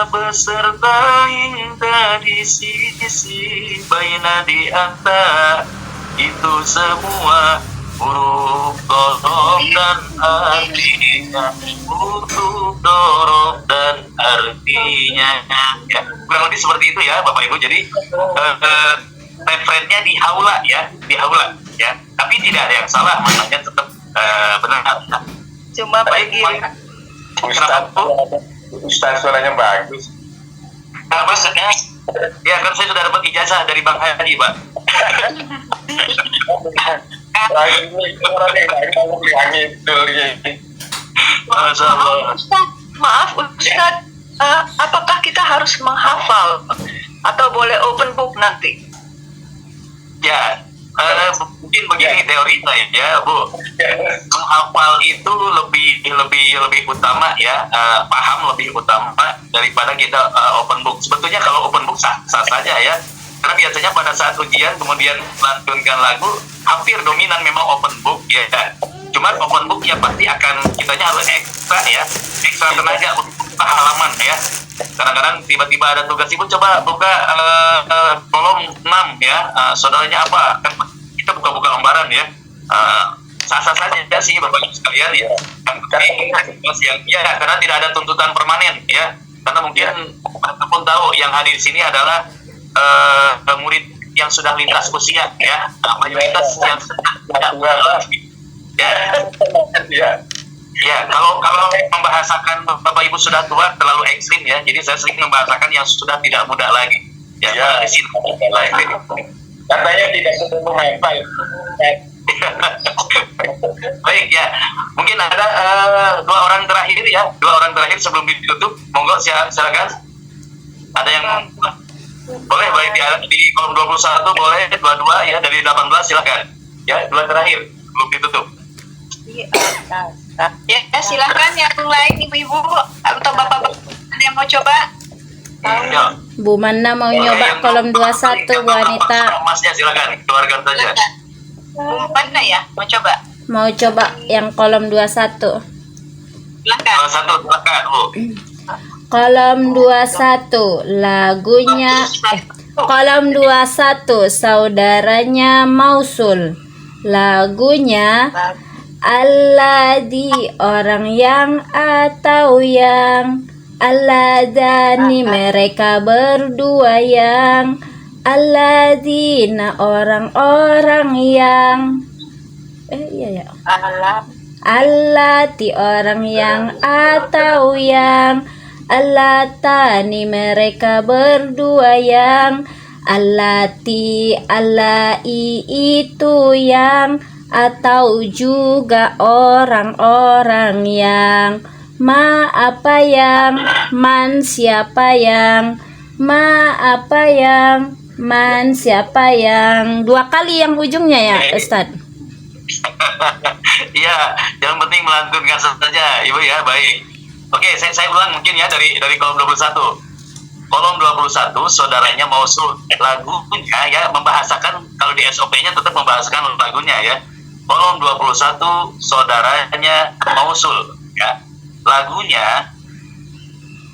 beserta indah di sisi baina di antara itu semua huruf dorob dan artinya huruf dorob dan artinya ya kurang lebih seperti itu ya Bapak Ibu. Jadi refrennya di haula ya tapi tidak ada yang salah maknanya tetap benar. cuma bagi Ustaz, Ustaz suaranya bagus. Nah, maksudnya, ya kan saya sudah dapat ijazah dari Bang Hadi, Pak. Masya Allah. Maaf Ustaz, apakah kita harus menghafal atau boleh open book nanti? Ya, mungkin begini teorinya ya, Bu. Menghafal itu lebih utama ya, paham lebih utama daripada kita open book. Sebetulnya kalau open book sah saja ya. Karena biasanya pada saat ujian kemudian melantunkan lagu, hampir dominan memang open book ya. Cuman open book ya pasti akan kitanya harus ekstra tenaga untuk buka halaman ya. Kadang-kadang tiba-tiba ada tugas, ibu coba buka kolom 6 ya, saudaranya apa, kan kita buka-buka lembaran ya. Sah-sah saja sih Bapak Ibu sekalian ya. Karena tidak ada tuntutan permanen ya. Karena mungkin kita pun tahu yang hadir di sini adalah murid yang sudah lintas usia ya, mayoritas yang ya kalau membahasakan Bapak Ibu sudah tua terlalu ekstrim ya, jadi saya sering membahasakan yang sudah tidak muda lagi ya. Di sini Katanya tidak ketemu menghafal. Baik ya, mungkin ada dua orang terakhir sebelum ditutup, monggo silakan. Ada yang boleh baik di kolom 21 boleh, 22 ya, dari 18 silakan ya, dua terakhir belum ditutup. Ya, silakan yang lain ibu-ibu atau bapak-bapak ada yang mau coba? Ya. Bu Mana mau nyoba kolom 21, Bu Anita. Masnya silakan, keluarkan saja. Bu Mana ya mau coba? Mau coba yang kolom 21. Silakan. Silakan Bu. Kolom 21 lagunya kolom 21 saudaranya Mausul. Lagunya Alladzi orang yang atau yang, Alladzani mereka berdua yang, Alladzina orang-orang yang, iya ya. Allati orang yang atau yang, Allatani mereka berdua yang, Allati allai itu yang, atau juga orang-orang yang, ma apa yang, man siapa yang, ma apa yang, man siapa yang. Dua kali yang ujungnya ya Ustadz. Iya, yang penting melantunkan saja Ibu ya, baik. Oke, saya ulang mungkin ya dari kolom 21. Kolom 21 saudaranya Mausul. Lagunya ya membahasakan, kalau di SOP-nya tetap membahasakan lagunya ya. Kolom 21 saudaranya Mausul ya. Lagunya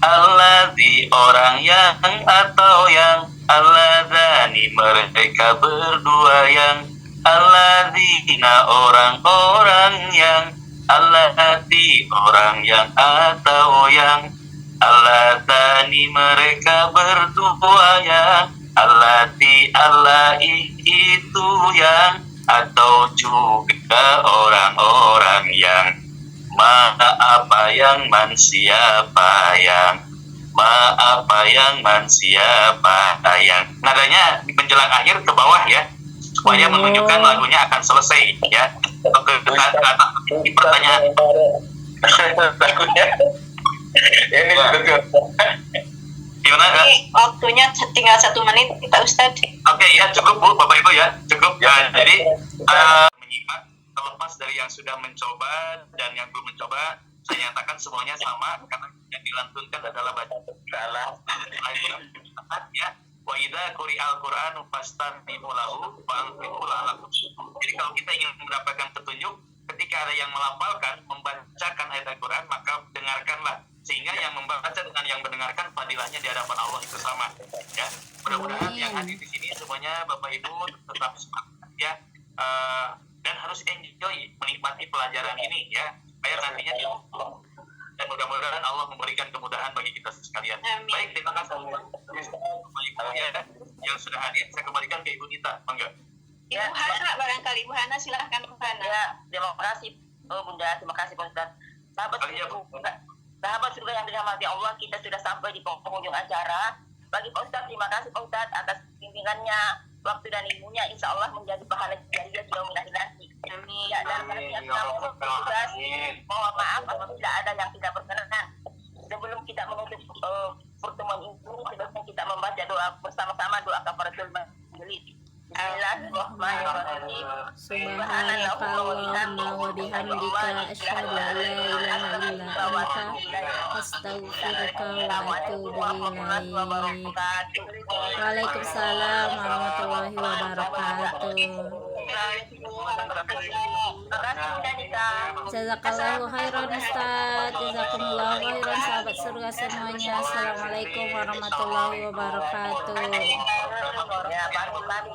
Alladzi orang yang atau yang, Alladzani mereka berdua yang, Alladzina orang-orang yang, Allati orang yang atau yang, Alladzani mereka berdua yang, Allati allai itu yang, atau juga orang-orang yang, ma apa yang, man siapa yang, ma apa yang, man siapa yang. Nadanya menjelang akhir ke bawah ya, supaya menunjukkan lagunya akan selesai ya. Di pertanyaan Lagunya ini betul. gimana Kak? Ini waktunya tinggal 1 menit Pak Ustadz. Oke ya, cukup Bu, Bapak Ibu ya, cukup ya. Jadi menyimak, terlepas dari yang sudah mencoba dan yang belum mencoba, saya nyatakan semuanya sama karena yang dilantunkan adalah bacaan Al-Quran ya. Wa idza quri'al Qur'anu fastami'u lahu wa anfiqu la'allakum tashkurun. Jadi kalau kita ingin mendapatkan petunjuk, ketika ada yang melafalkan, membacakan ayat Al-Quran, maka dengarkanlah, sehingga yang membaca dengan yang mendengarkan fadilahnya di hadapan Allah itu sama ya. Mudah-mudahan yang hadir di sini semuanya Bapak Ibu tetap semangat ya, dan harus enjoy menikmati pelajaran ini ya, supaya nantinya dan mudah-mudahan Allah memberikan kemudahan bagi kita sekalian. Amin. Baik, terima kasih Bapak Ibu ya yang sudah hadir. Saya kembalikan ke Ibu Nita, monggo. Ibu Hana barangkali, Ibu Hana silahkan Bu Hana. Ya, terima kasih Bunda, terima kasih Pak Ustadz. Sahabat Iya, Bu. Sahabat surga yang dirahmati Allah, kita sudah sampai di penghujung acara. Bagi Pak Ustadz, terima kasih Pak Ustadz atas bimbingannya, waktu dan ilmunya. Insya Allah menjadi pahala jariah di yaumil akhir nanti. Ya, dan karena kita mau tugas, mohon maaf apabila ada yang tidak berkenan. Sebelum kita menutup pertemuan ini, sebaiknya kita membaca doa bersama-sama, doa kafaratul majelis. Bismillahirrahmanirrahim. Subhanaka Allahumma wa bihamdika asyhadu an la ilaha illa anta astaghfiruka wa atubu ilaik. Waalaikumsalam warahmatullahi wabarakatuh. Jazakallahu khairan Ustaz. Jazakumullahu khairan sahabat surga semuanya. Assalamualaikum warahmatullahi wabarakatuh. Ya, baru lagi.